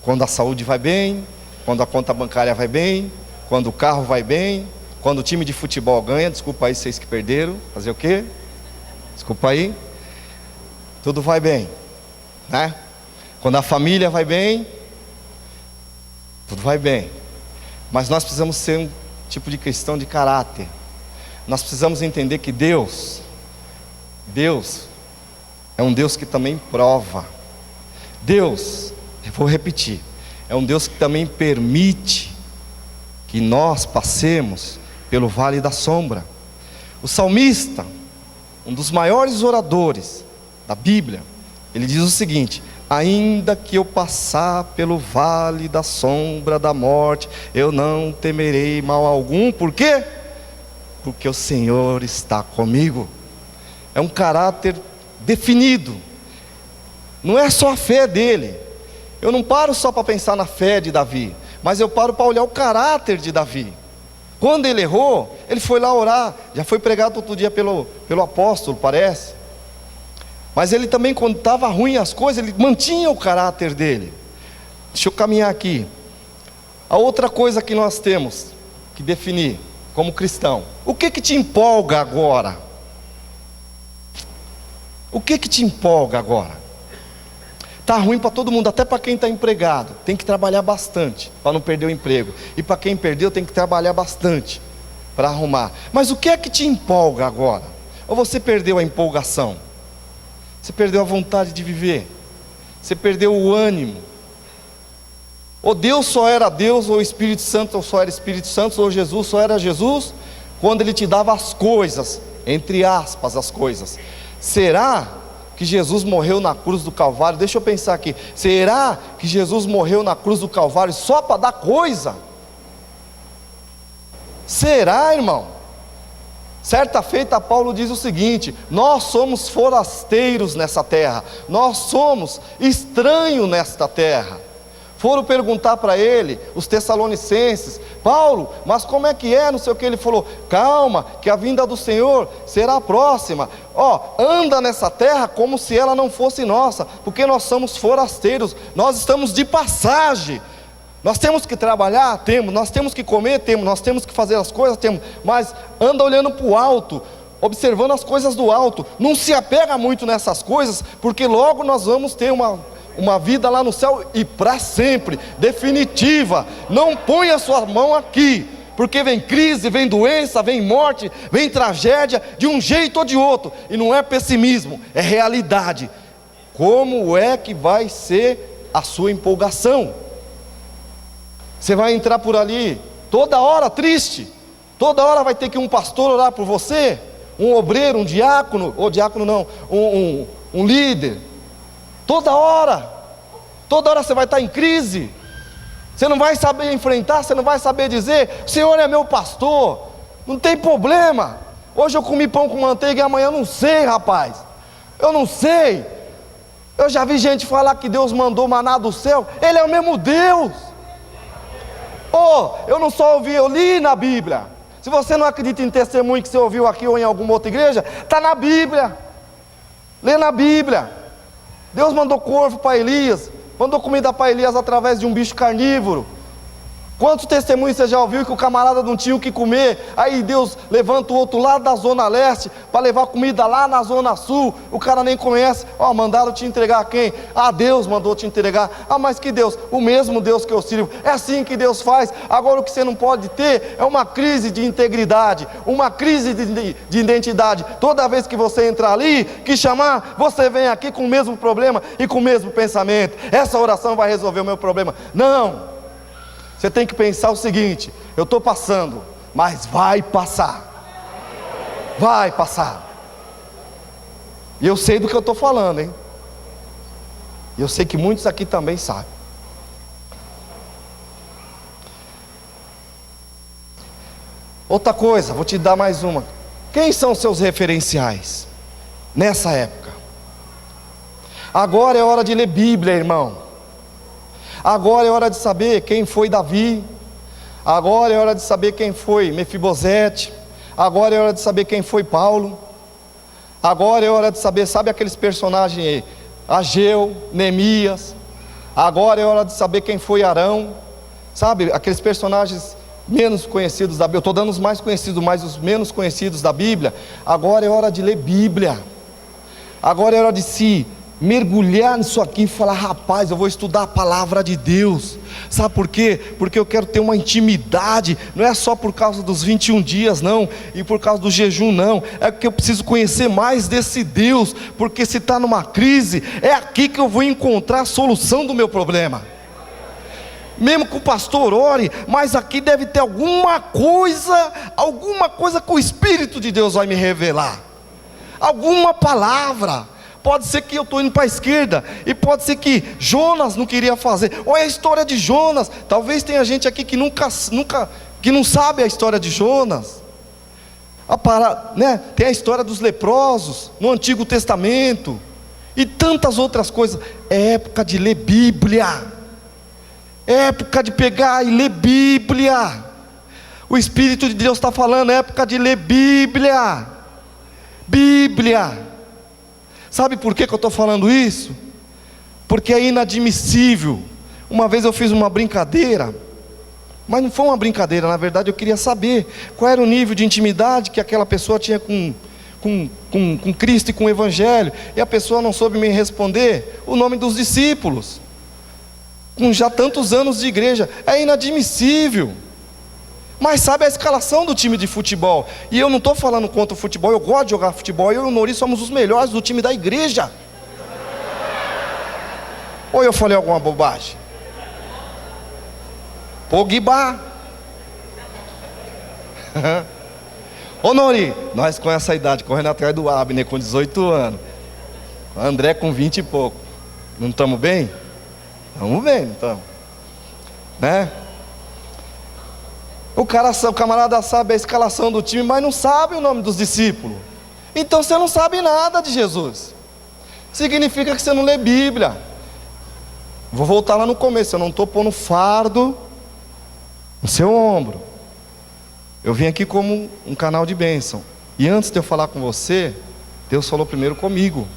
Speaker 4: Quando a saúde vai bem, quando a conta bancária vai bem, quando o carro vai bem, quando o time de futebol ganha, desculpa aí vocês que perderam, fazer o quê? Desculpa aí. Tudo vai bem, né? Quando a família vai bem, tudo vai bem. Mas nós precisamos ser um tipo de cristão de caráter. Nós precisamos entender que Deus é um Deus que também prova. Deus, eu vou repetir, é um Deus que também permite que nós passemos pelo vale da sombra. O salmista, um dos maiores oradores da Bíblia, ele diz o seguinte: ainda que eu passar pelo vale da sombra da morte, eu não temerei mal algum. Por quê? Porque o Senhor está comigo. É um caráter definido. Não é só a fé dele. Eu não paro só para pensar na fé de Davi, mas eu paro para olhar o caráter de Davi. Quando ele errou, ele foi lá orar. Já foi pregado outro dia pelo apóstolo, parece. Mas ele também, quando estava ruim as coisas, ele mantinha o caráter dele. Deixa eu caminhar aqui. A outra coisa que nós temos que definir como cristão: o que te empolga agora? O que te empolga agora? Está ruim para todo mundo, até para quem está empregado. Tem que trabalhar bastante para não perder o emprego. E para quem perdeu, tem que trabalhar bastante para arrumar. Mas o que é que te empolga agora? Ou você perdeu a empolgação? Você perdeu a vontade de viver? Você perdeu o ânimo? Ou Deus só era Deus, ou o Espírito Santo só era Espírito Santo, ou Jesus só era Jesus, quando Ele te dava as coisas, entre aspas, as coisas. Será que Jesus morreu na cruz do Calvário? Deixa eu pensar aqui. Será que Jesus morreu na cruz do Calvário só para dar coisa? Será, irmão? Certa feita Paulo diz o seguinte: nós somos forasteiros nessa terra, nós somos estranhos nesta terra. Foram perguntar para ele, os tessalonicenses: Paulo, mas como é que é, não sei o que. Ele falou: calma, que a vinda do Senhor será próxima. Anda nessa terra como se ela não fosse nossa, porque nós somos forasteiros, nós estamos de passagem. Nós temos que trabalhar? Temos. Nós temos que comer? Temos. Nós temos que fazer as coisas? Temos. Mas anda olhando para o alto, observando as coisas do alto. Não se apega muito nessas coisas, porque logo nós vamos ter uma vida lá no céu e para sempre, definitiva. Não ponha sua mão aqui, porque vem crise, vem doença, vem morte, vem tragédia, de um jeito ou de outro, e não é pessimismo, é realidade. Como é que vai ser a sua empolgação? Você vai entrar por ali toda hora triste, toda hora vai ter que um pastor orar por você, um obreiro, um diácono, ou diácono não, um líder, toda hora você vai estar em crise, você não vai saber enfrentar, você não vai saber dizer, o Senhor é meu pastor, não tem problema, hoje eu comi pão com manteiga e amanhã eu não sei, rapaz, eu não sei, eu já vi gente falar que Deus mandou maná do céu, Ele é o mesmo Deus. Eu não só ouvi, eu li na Bíblia. Se você não acredita em testemunho que você ouviu aqui ou em alguma outra igreja, está na Bíblia. Lê na Bíblia. Deus mandou corvo para Elias, mandou comida para Elias através de um bicho carnívoro. Quantos testemunhos você já ouviu que o camarada não tinha o que comer, aí Deus levanta o outro lado da zona leste, para levar comida lá na zona sul, o cara nem conhece, mandaram te entregar a quem? Deus mandou te entregar. Mas que Deus? O mesmo Deus que eu sirvo. É assim que Deus faz. Agora o que você não pode ter é uma crise de integridade, uma crise de identidade. Toda vez que você entrar ali, que chamar, você vem aqui com o mesmo problema e com o mesmo pensamento, essa oração vai resolver o meu problema. Não. Você tem que pensar o seguinte: eu estou passando, mas vai passar. Vai passar. E eu sei do que eu estou falando, hein? E eu sei que muitos aqui também sabem. Outra coisa, vou te dar mais uma. Quem são seus referenciais nessa época? Agora é hora de ler Bíblia, irmão. Agora é hora de saber quem foi Davi. Agora é hora de saber quem foi Mefibosete. Agora é hora de saber quem foi Paulo. Agora é hora de saber, sabe aqueles personagens aí, Ageu, Neemias. Agora é hora de saber quem foi Arão. Sabe, aqueles personagens menos conhecidos da Bíblia. Eu estou dando os mais conhecidos, mas os menos conhecidos da Bíblia. Agora é hora de ler Bíblia. Agora é hora de se mergulhar nisso aqui e falar: rapaz, eu vou estudar a palavra de Deus. Sabe por quê? Porque eu quero ter uma intimidade. Não é só por causa dos 21 dias não, e por causa do jejum não, é porque eu preciso conhecer mais desse Deus. Porque se está numa crise, é aqui que eu vou encontrar a solução do meu problema. Mesmo que o pastor ore, mas aqui deve ter alguma coisa que o Espírito de Deus vai me revelar, alguma palavra. Pode ser que eu estou indo para a esquerda, e pode ser que Jonas não queria fazer. Olha a história de Jonas. Talvez tenha gente aqui que que não sabe a história de Jonas. Tem a história dos leprosos no Antigo Testamento e tantas outras coisas. É época de ler Bíblia. É época de pegar e ler Bíblia. O Espírito de Deus está falando, é época de ler Bíblia. Bíblia. Sabe por que eu estou falando isso? Porque é inadmissível. Uma vez eu fiz uma brincadeira, mas não foi uma brincadeira, na verdade eu queria saber qual era o nível de intimidade que aquela pessoa tinha com Cristo e com o Evangelho, e a pessoa não soube me responder o nome dos discípulos, com já tantos anos de igreja. É inadmissível. Mas sabe a escalação do time de futebol? E eu não estou falando contra o futebol, eu gosto de jogar futebol. Eu e o Nori somos os melhores do time da igreja. Ou eu falei alguma bobagem? Pogba. Ô Nori, nós com essa idade, correndo atrás do Abner com 18 anos, André com 20 e pouco. Não estamos bem? Estamos bem, não estamos? Né? O camarada sabe a escalação do time, mas não sabe o nome dos discípulos. Então você não sabe nada de Jesus. Significa que você não lê Bíblia. Vou voltar lá no começo. Eu não estou pondo fardo no seu ombro. Eu vim aqui como um canal de bênção. E antes de eu falar com você, Deus falou primeiro comigo.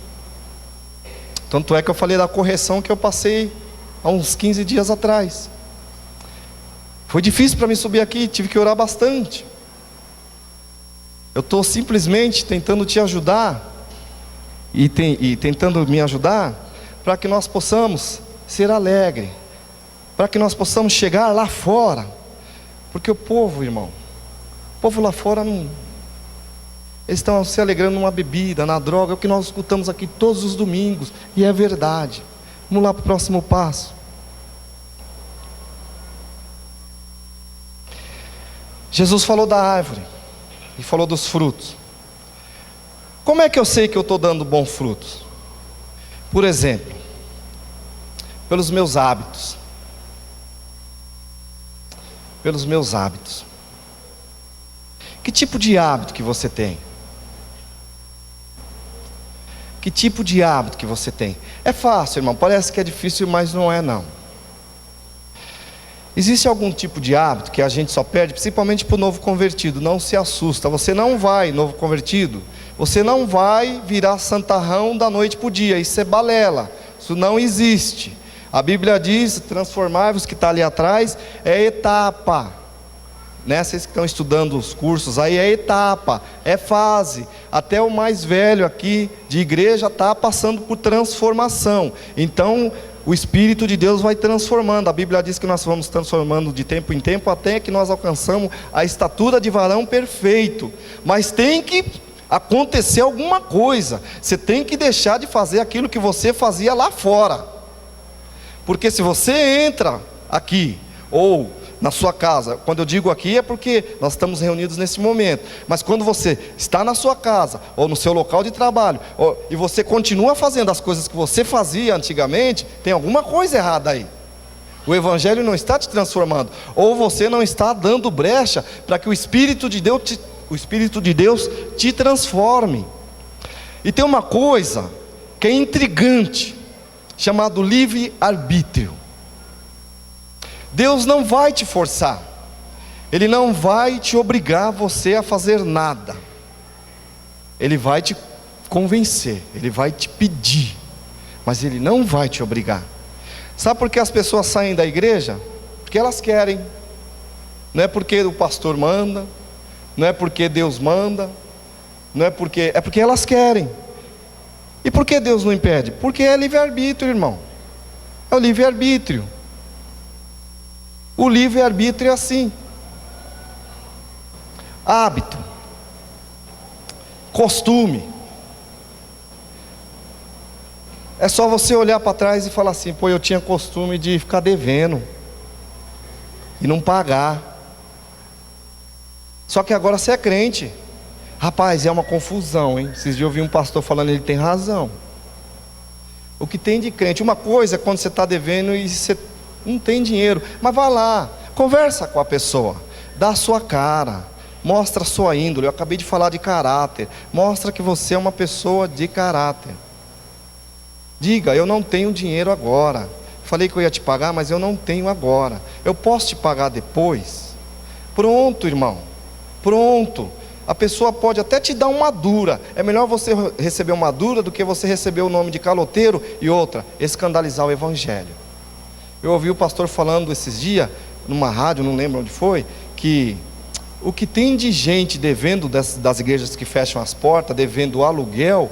Speaker 4: Tanto é que eu falei da correção que eu passei há uns 15 dias atrás. Foi difícil para mim subir aqui, tive que orar bastante. Eu estou simplesmente tentando te ajudar e tentando me ajudar para que nós possamos ser alegres, para que nós possamos chegar lá fora Porque o povo, irmão, o povo lá fora não... Eles estão se alegrando numa bebida, na droga, é o que nós escutamos aqui todos os domingos, e é verdade. Vamos lá para o próximo passo. Jesus falou da árvore, e falou dos frutos. Como é que eu sei que eu estou dando bons frutos? Por exemplo, pelos meus hábitos. Pelos meus hábitos. Que tipo de hábito que você tem? Que tipo de hábito que você tem? É fácil, irmão, parece que é difícil, mas não é não. Existe algum tipo de hábito que a gente só perde, principalmente para o novo convertido? Não se assusta, você não vai, novo convertido, você não vai virar santarrão da noite para o dia, isso é balela, isso não existe. A Bíblia diz, transformai-vos, que está ali atrás, é etapa. Né? Vocês que estão estudando os cursos, aí é etapa, é fase. Até o mais velho aqui de igreja está passando por transformação. Então, o Espírito de Deus vai transformando. A Bíblia diz que nós vamos transformando de tempo em tempo, até que nós alcançamos a estatura de varão perfeito. Mas tem que acontecer alguma coisa. Você tem que deixar de fazer aquilo que você fazia lá fora. Porque se você entra aqui, ou na sua casa, quando eu digo aqui é porque nós estamos reunidos nesse momento, mas quando você está na sua casa, ou no seu local de trabalho, e você continua fazendo as coisas que você fazia antigamente, tem alguma coisa errada aí. O Evangelho não está te transformando, ou você não está dando brecha para que o Espírito de Deus te transforme. E tem uma coisa que é intrigante, chamado livre-arbítrio. Deus não vai te forçar, Ele não vai te obrigar você a fazer nada, Ele vai te convencer, Ele vai te pedir, mas Ele não vai te obrigar. Sabe por que as pessoas saem da igreja? Porque elas querem, não é porque o pastor manda, não é porque Deus manda, não é porque elas querem. E por que Deus não impede? Porque é livre-arbítrio, irmão. É o livre-arbítrio. O livre-arbítrio é assim. Hábito, costume. É só você olhar para trás e falar assim: pô, eu tinha costume de ficar devendo e não pagar. Só que agora você é crente. Rapaz, é uma confusão, hein? Esses dias eu ouvi um pastor falando, ele tem razão. O que tem de crente, uma coisa é quando você está devendo e você não tem dinheiro, mas vai lá, conversa com a pessoa, dá a sua cara, mostra a sua índole. Eu acabei de falar de caráter, mostra que você é uma pessoa de caráter. Diga: eu não tenho dinheiro agora, falei que eu ia te pagar, mas eu não tenho agora, eu posso te pagar depois? Pronto, irmão, pronto. A pessoa pode até te dar uma dura. É melhor você receber uma dura do que você receber o nome de caloteiro e outra, escandalizar o Evangelho. Eu ouvi o pastor falando esses dias, numa rádio, não lembro onde foi, que o que tem de gente devendo das igrejas que fecham as portas, devendo aluguel,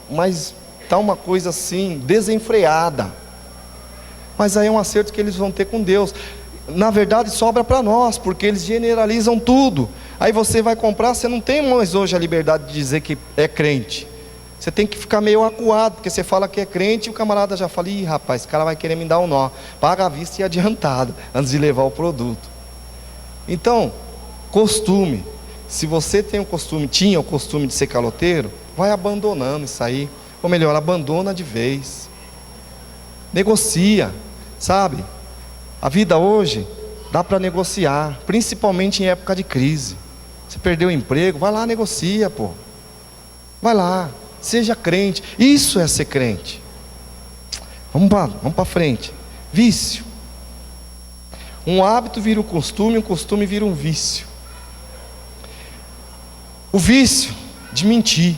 Speaker 4: mas está uma coisa assim, desenfreada. Mas aí é um acerto que eles vão ter com Deus. Na verdade sobra para nós, porque eles generalizam tudo. Aí você vai comprar, você não tem mais hoje a liberdade de dizer que é crente. Você tem que ficar meio acuado, porque você fala que é crente e o camarada já fala: ih, rapaz, esse cara vai querer me dar um nó. Paga à vista e adiantado, antes de levar o produto. Então, costume. Se você tinha o costume de ser caloteiro, vai abandonando isso aí. Ou melhor, abandona de vez. Negocia, sabe? A vida hoje dá para negociar, principalmente em época de crise. Você perdeu o emprego, vai lá, negocia, pô. Vai lá, seja crente. Isso é ser crente. Vamos para frente. Vício. Um hábito vira um costume vira um vício. O vício de mentir.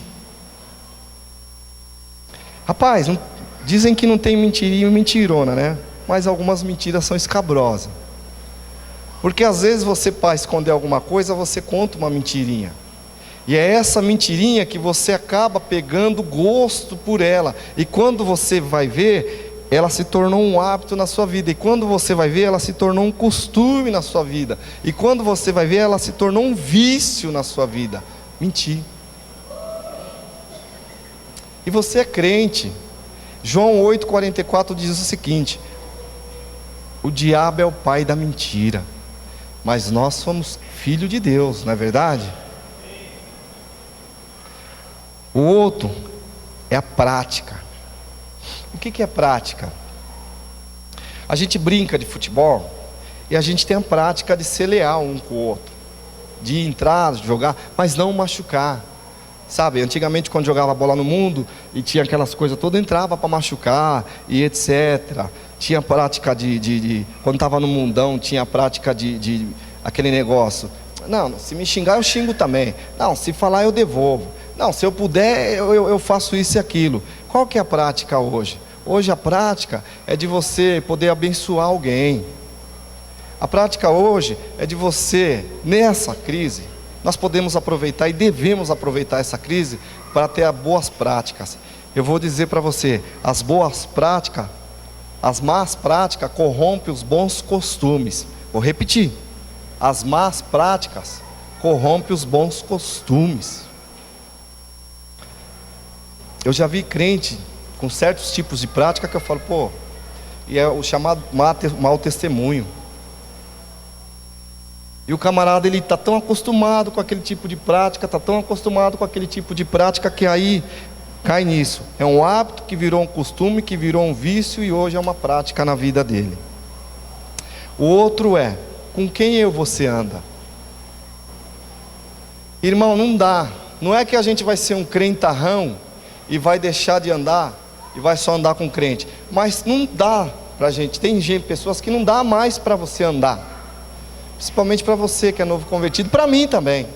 Speaker 4: Rapaz, dizem que não tem mentirinha e mentirona, né? Mas algumas mentiras são escabrosas. Porque às vezes você, para esconder alguma coisa, você conta uma mentirinha. E é essa mentirinha que você acaba pegando gosto por ela. E quando você vai ver, ela se tornou um hábito na sua vida. E quando você vai ver, ela se tornou um costume na sua vida. E quando você vai ver, ela se tornou um vício na sua vida. Mentir. E você é crente. João 8,44 diz o seguinte: o diabo é o pai da mentira, mas nós somos filho de Deus, não é verdade? O outro é a prática. O que é prática? A gente brinca de futebol e a gente tem a prática de ser leal um com o outro, de entrar, de jogar, mas não machucar. Sabe, antigamente quando jogava bola no mundo e tinha aquelas coisas todas, entrava para machucar e etc. Tinha prática quando estava no mundão, tinha prática de aquele negócio. Não, se me xingar eu xingo também. Não, se falar eu devolvo. Não, se eu puder eu faço isso e aquilo. Qual que é a prática hoje? Hoje a prática é de você poder abençoar alguém. A prática hoje é de você, nessa crise, nós podemos aproveitar e devemos aproveitar essa crise para ter boas práticas. Eu vou dizer para você, as boas práticas, as más práticas corrompem os bons costumes. Vou repetir, as más práticas corrompem os bons costumes. Eu já vi crente com certos tipos de prática que eu falo, pô, e é o chamado mau testemunho. E o camarada, ele está tão acostumado com aquele tipo de prática, está tão acostumado com aquele tipo de prática, que aí cai nisso. É um hábito que virou um costume, que virou um vício, e hoje é uma prática na vida dele. O outro é, com quem você anda? Irmão, não dá. Não é que a gente vai ser um crentarrão e vai deixar de andar e vai só andar com crente. Mas não dá para a gente. Tem pessoas que não dá mais para você andar. Principalmente para você que é novo convertido, para mim também.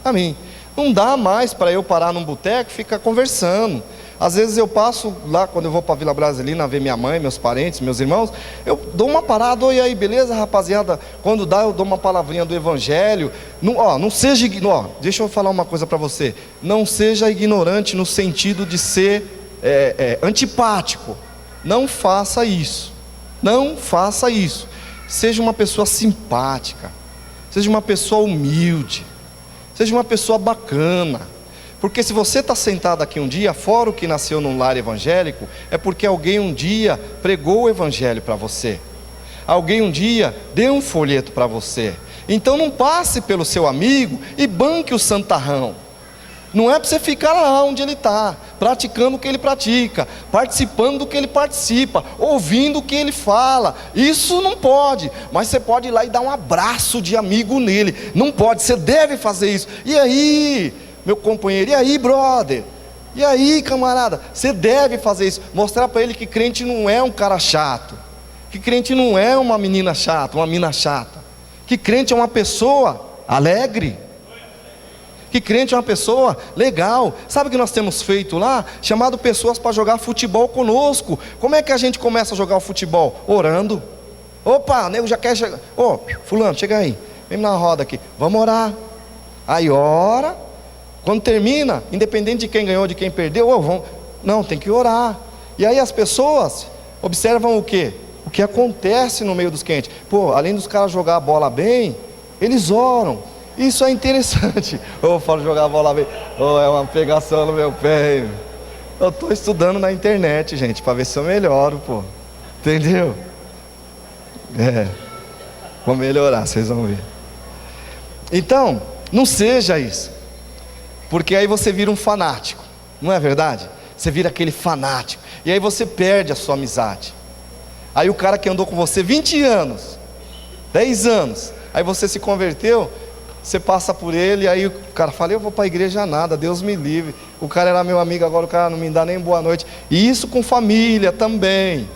Speaker 4: Para mim. Não dá mais para eu parar num boteco e ficar conversando. Às vezes eu passo lá, quando eu vou para a Vila Brasilina ver minha mãe, meus parentes, meus irmãos, eu dou uma parada, oi aí, beleza, rapaziada? Quando dá, eu dou uma palavrinha do Evangelho. Não seja, deixa eu falar uma coisa para você. Não seja ignorante no sentido de ser antipático. Não faça isso. Não faça isso. Seja uma pessoa simpática, seja uma pessoa humilde, seja uma pessoa bacana. Porque se você está sentado aqui um dia, fora o que nasceu num lar evangélico, é porque alguém um dia pregou o evangelho para você. Alguém um dia deu um folheto para você. Então não passe pelo seu amigo e banque o santarrão. Não é para você ficar lá onde ele está, praticando o que ele pratica, participando do que ele participa, ouvindo o que ele fala. Isso não pode, mas você pode ir lá e dar um abraço de amigo nele. Não pode, você deve fazer isso. E aí, meu companheiro, e aí, brother? E aí, camarada? Você deve fazer isso. Mostrar para ele que crente não é um cara chato, que crente não é uma menina chata, uma mina chata, que crente é uma pessoa alegre, que crente é uma pessoa legal. Sabe o que nós temos feito lá? Chamado pessoas para jogar futebol conosco. Como é que a gente começa a jogar o futebol? Orando. Opa, nego já quer chegar. Ô, fulano, chega aí, vem na roda aqui, vamos orar. Aí ora. Quando termina, independente de quem ganhou, de quem perdeu, não, tem que orar. E aí as pessoas observam o quê? O que acontece no meio dos crentes. Pô, além dos caras jogar a bola bem, eles oram. Isso é interessante. Eu falo jogar a bola bem. É uma pegação no meu pé. Eu estou estudando na internet, gente, para ver se eu melhoro, pô. Entendeu? Vou melhorar, vocês vão ver. Então, não seja isso. Porque aí você vira um fanático. Não é verdade? Você vira aquele fanático. E aí você perde a sua amizade. Aí o cara que andou com você 20 anos, 10 anos, aí você se converteu. Você passa por ele, aí o cara fala, eu vou para a igreja nada, Deus me livre. O cara era meu amigo, agora o cara não me dá nem boa noite. E isso com família também.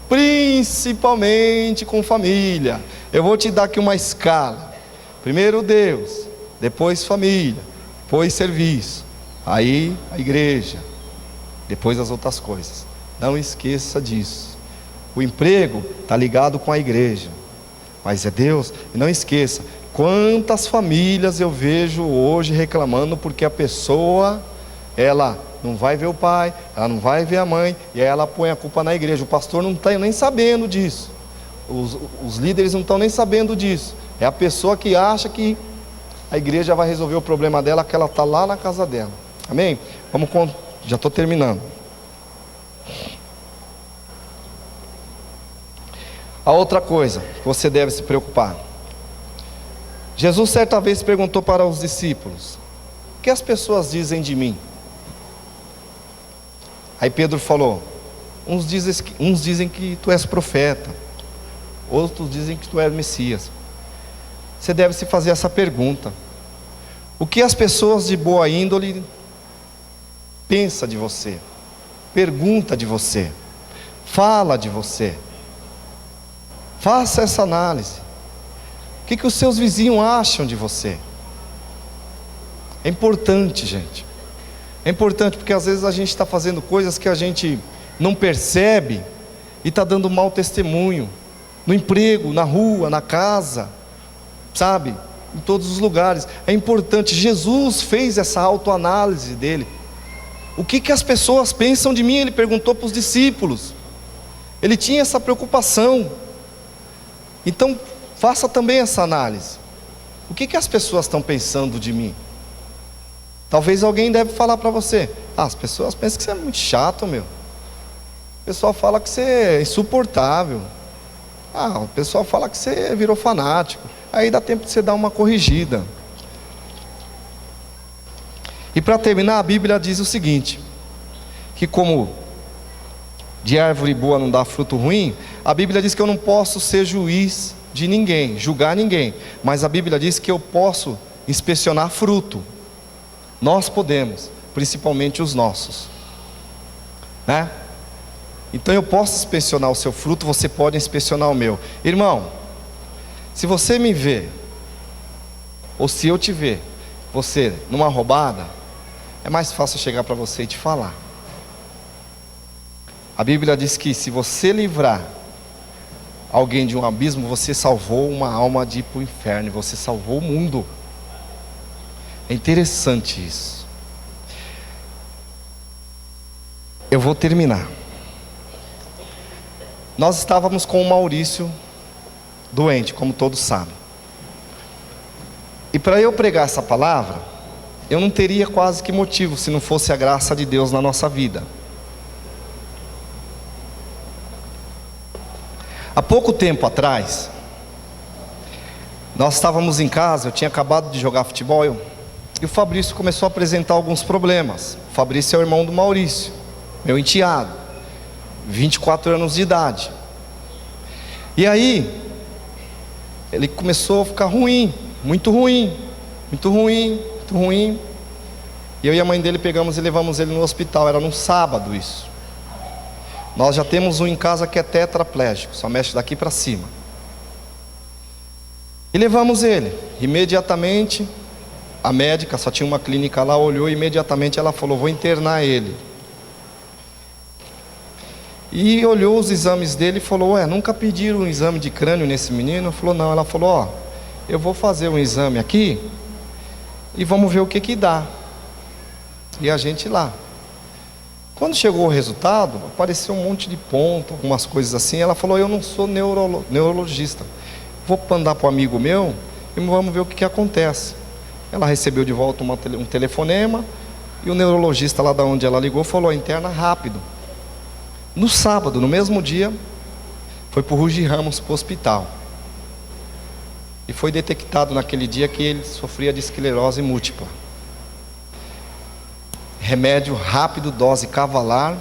Speaker 4: Principalmente com família. Eu vou te dar aqui uma escala. Primeiro Deus, depois família, depois serviço, aí a igreja, depois as outras coisas. Não esqueça disso. O emprego está ligado com a igreja, mas é Deus. E não esqueça, quantas famílias eu vejo hoje reclamando porque a pessoa ela não vai ver o pai, ela não vai ver a mãe, e aí ela põe a culpa na igreja. O pastor não está nem sabendo disso, os líderes não estão nem sabendo disso. É a pessoa que acha que a igreja vai resolver o problema dela, que ela está lá na casa dela. Amém? Já estou terminando. A outra coisa que você deve se preocupar. Jesus certa vez perguntou para os discípulos: o que as pessoas dizem de mim? Aí Pedro falou: uns dizem que tu és profeta, outros dizem que tu és Messias. Você deve se fazer essa pergunta: o que as pessoas de boa índole pensam de você, pergunta de você, fala de você? Faça essa análise. O que os seus vizinhos acham de você? É importante, gente. É importante, porque às vezes a gente está fazendo coisas que a gente não percebe e está dando mau testemunho no emprego, na rua, na casa, sabe? Em todos os lugares. É importante. Jesus fez essa autoanálise dele. O que as pessoas pensam de mim? Ele perguntou para os discípulos. Ele tinha essa preocupação. Então, faça também essa análise. O que as pessoas estão pensando de mim? Talvez alguém deve falar para você: as pessoas pensam que você é muito chato, meu. O pessoal fala que você é insuportável. O pessoal fala que você virou fanático. Aí dá tempo de você dar uma corrigida. E para terminar, a Bíblia diz o seguinte: que como de árvore boa não dá fruto ruim, a Bíblia diz que eu não posso ser juiz de ninguém, julgar ninguém, mas a Bíblia diz que eu posso inspecionar fruto. Nós podemos, principalmente os nossos, né? Então eu posso inspecionar o seu fruto, você pode inspecionar o meu. Irmão, se você me vê, ou se eu te ver, você numa roubada, é mais fácil chegar para você e te falar. A Bíblia diz que se você livrar alguém de um abismo, você salvou uma alma de ir para o inferno, você salvou o mundo. É interessante isso. Eu vou terminar. Nós estávamos com o Maurício doente, como todos sabem. E para eu pregar essa palavra, eu não teria quase que motivo se não fosse a graça de Deus na nossa vida. Há pouco tempo atrás, nós estávamos em casa, eu tinha acabado de jogar futebol, e o Fabrício começou a apresentar alguns problemas. O Fabrício é o irmão do Maurício, meu enteado, 24 anos de idade. E aí, ele começou a ficar ruim, muito ruim, muito ruim, muito ruim. E eu e a mãe dele pegamos e levamos ele no hospital, era num sábado isso. Nós já temos um em casa que é tetraplégico, só mexe daqui para cima. E levamos ele. Imediatamente, a médica, só tinha uma clínica lá, olhou e imediatamente ela falou: vou internar ele. E olhou os exames dele e falou: nunca pediram um exame de crânio nesse menino? Falou: não. Ela falou: eu vou fazer um exame aqui e vamos ver o que dá. E a gente lá. Quando chegou o resultado, apareceu um monte de ponto, algumas coisas assim. Ela falou: eu não sou neurologista, vou mandar para um amigo meu e vamos ver o que acontece. Ela recebeu de volta um telefonema, e o neurologista lá da onde ela ligou falou: interna rápido. No sábado, no mesmo dia, foi para o Ruge Ramos, para o hospital. E foi detectado naquele dia que ele sofria de esclerose múltipla. Remédio rápido, dose cavalar,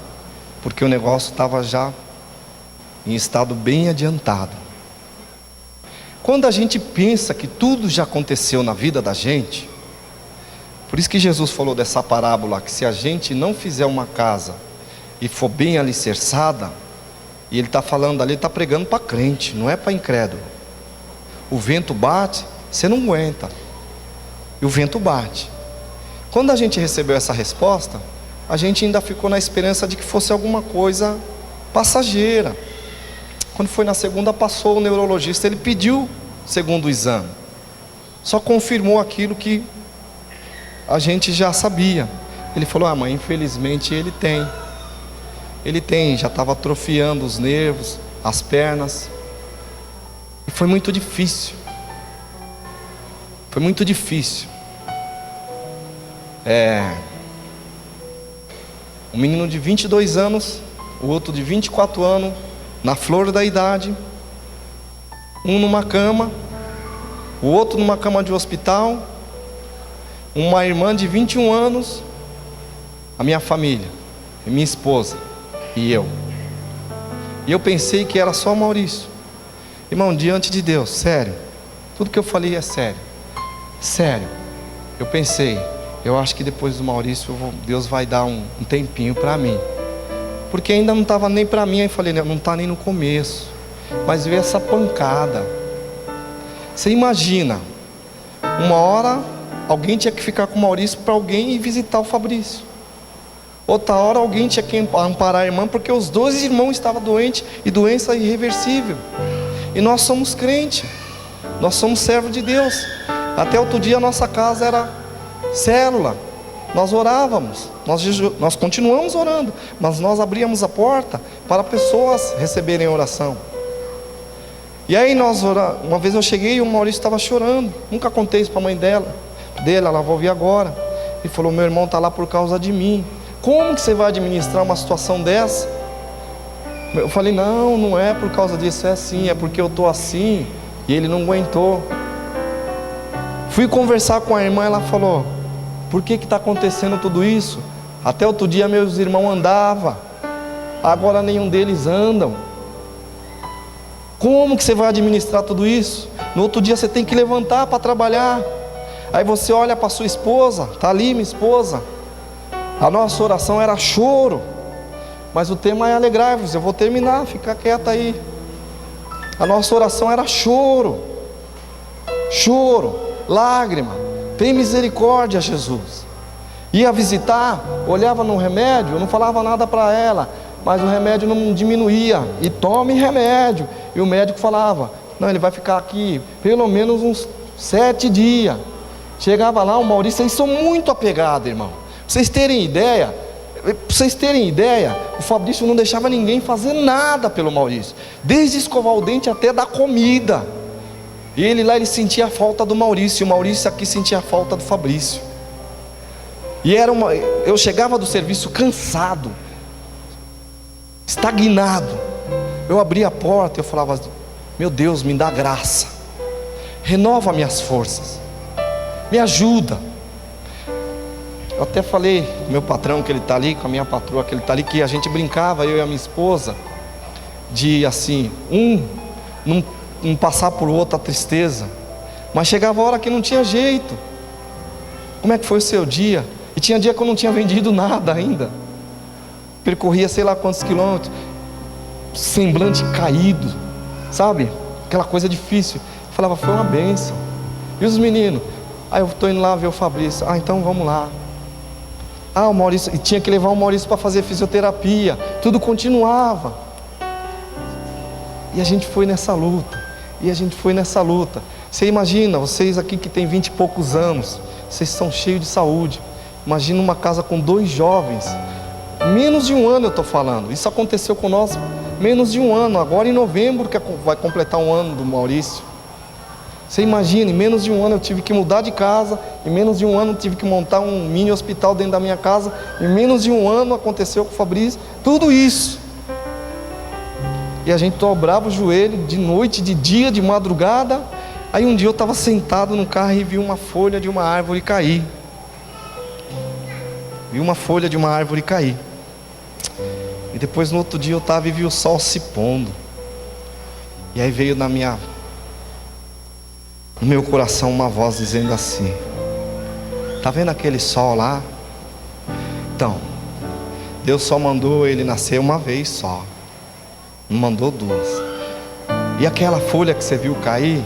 Speaker 4: porque o negócio estava já em estado bem adiantado. Quando a gente pensa que tudo já aconteceu na vida da gente, por isso que Jesus falou dessa parábola, que se a gente não fizer uma casa e for bem alicerçada, e ele está falando ali, ele está pregando para crente, não é para incrédulo. O vento bate, você não aguenta, e o vento bate. Quando a gente recebeu essa resposta, a gente ainda ficou na esperança de que fosse alguma coisa passageira. Quando foi na segunda, passou o neurologista, ele pediu o segundo exame, só confirmou aquilo que a gente já sabia. Ele falou: mãe, infelizmente ele tem. Ele tem, já estava atrofiando os nervos, as pernas. E foi muito difícil. Foi muito difícil. Um menino de 22 anos, o outro de 24 anos, na flor da idade, um numa cama, o outro numa cama de hospital, uma irmã de 21 anos, a minha família, minha esposa e eu. E eu pensei que era só o Maurício. Irmão, diante de Deus, sério, tudo que eu falei é sério. Sério, eu pensei, eu acho que depois do Maurício Deus vai dar um tempinho para mim, porque ainda não estava nem para mim. Aí falei, não está nem no começo, mas veio essa pancada. Você imagina, uma hora alguém tinha que ficar com o Maurício para alguém ir visitar o Fabrício, outra hora alguém tinha que amparar a irmã, porque os dois irmãos estavam doentes, e doença irreversível. E nós somos crentes, nós somos servos de Deus. Até outro dia a nossa casa era célula, nós orávamos, nós continuamos orando, mas nós abríamos a porta para pessoas receberem oração. E aí uma vez eu cheguei e o Maurício estava chorando. Nunca contei isso para a mãe dele, ela vai ouvir agora. Ele falou: meu irmão está lá por causa de mim. Como que você vai administrar uma situação dessa? Eu falei: não é por causa disso, é assim, é porque eu estou assim. E ele não aguentou. Fui conversar com a irmã, ela falou: por que está acontecendo tudo isso? Até outro dia meus irmãos andavam, agora nenhum deles andam. Como que você vai administrar tudo isso? No outro dia você tem que levantar para trabalhar. Aí você olha para sua esposa, está ali minha esposa. A nossa oração era choro, mas o tema é alegrar-vos. Eu vou terminar, fica quieta aí. A nossa oração era choro, choro, lágrima. Tem misericórdia, Jesus. Ia visitar, olhava no remédio, eu não falava nada para ela, mas o remédio não diminuía. E tome remédio. E o médico falava: não, ele vai ficar aqui pelo menos uns 7 dias. Chegava lá, o Maurício, eles são muito apegados, irmão. Pra vocês terem ideia, o Fabrício não deixava ninguém fazer nada pelo Maurício, desde escovar o dente até dar comida. E ele lá, ele sentia a falta do Maurício, e o Maurício aqui sentia a falta do Fabrício. E eu chegava do serviço cansado, estagnado. Eu abria a porta e eu falava: meu Deus, me dá graça, renova minhas forças, me ajuda. Eu até falei com meu patrão que ele está ali, com a minha patroa que ele está ali, que a gente brincava, eu e a minha esposa, de assim, não passar por outro a tristeza. Mas chegava a hora que não tinha jeito. Como é que foi o seu dia? E tinha dia que eu não tinha vendido nada ainda, percorria sei lá quantos quilômetros, semblante caído, sabe? Aquela coisa difícil. Eu falava: foi uma bênção. E os meninos? Aí eu estou indo lá ver o Fabrício. Então vamos lá. O Maurício, e tinha que levar o Maurício para fazer fisioterapia. Tudo continuava. E a gente foi nessa luta. Você imagina, vocês aqui que tem 20 e poucos anos, vocês são cheios de saúde. Imagina uma casa com 2 jovens. Menos de um ano eu estou falando. Isso aconteceu com nós menos de um ano. Agora em novembro que vai completar 1 ano do Maurício. Você imagina, em menos de um ano eu tive que mudar de casa. Em menos de um ano eu tive que montar um mini hospital dentro da minha casa. Em menos de um ano aconteceu com o Fabrício. Tudo isso. E a gente dobrava o joelho de noite, de dia, de madrugada. Aí um dia eu estava sentado no carro e vi uma folha de uma árvore cair. E depois no outro dia eu estava e vi o sol se pondo. E aí veio no meu coração uma voz dizendo assim: tá vendo aquele sol lá? Então, Deus só mandou ele nascer uma vez só, não mandou 2. E aquela folha que você viu cair,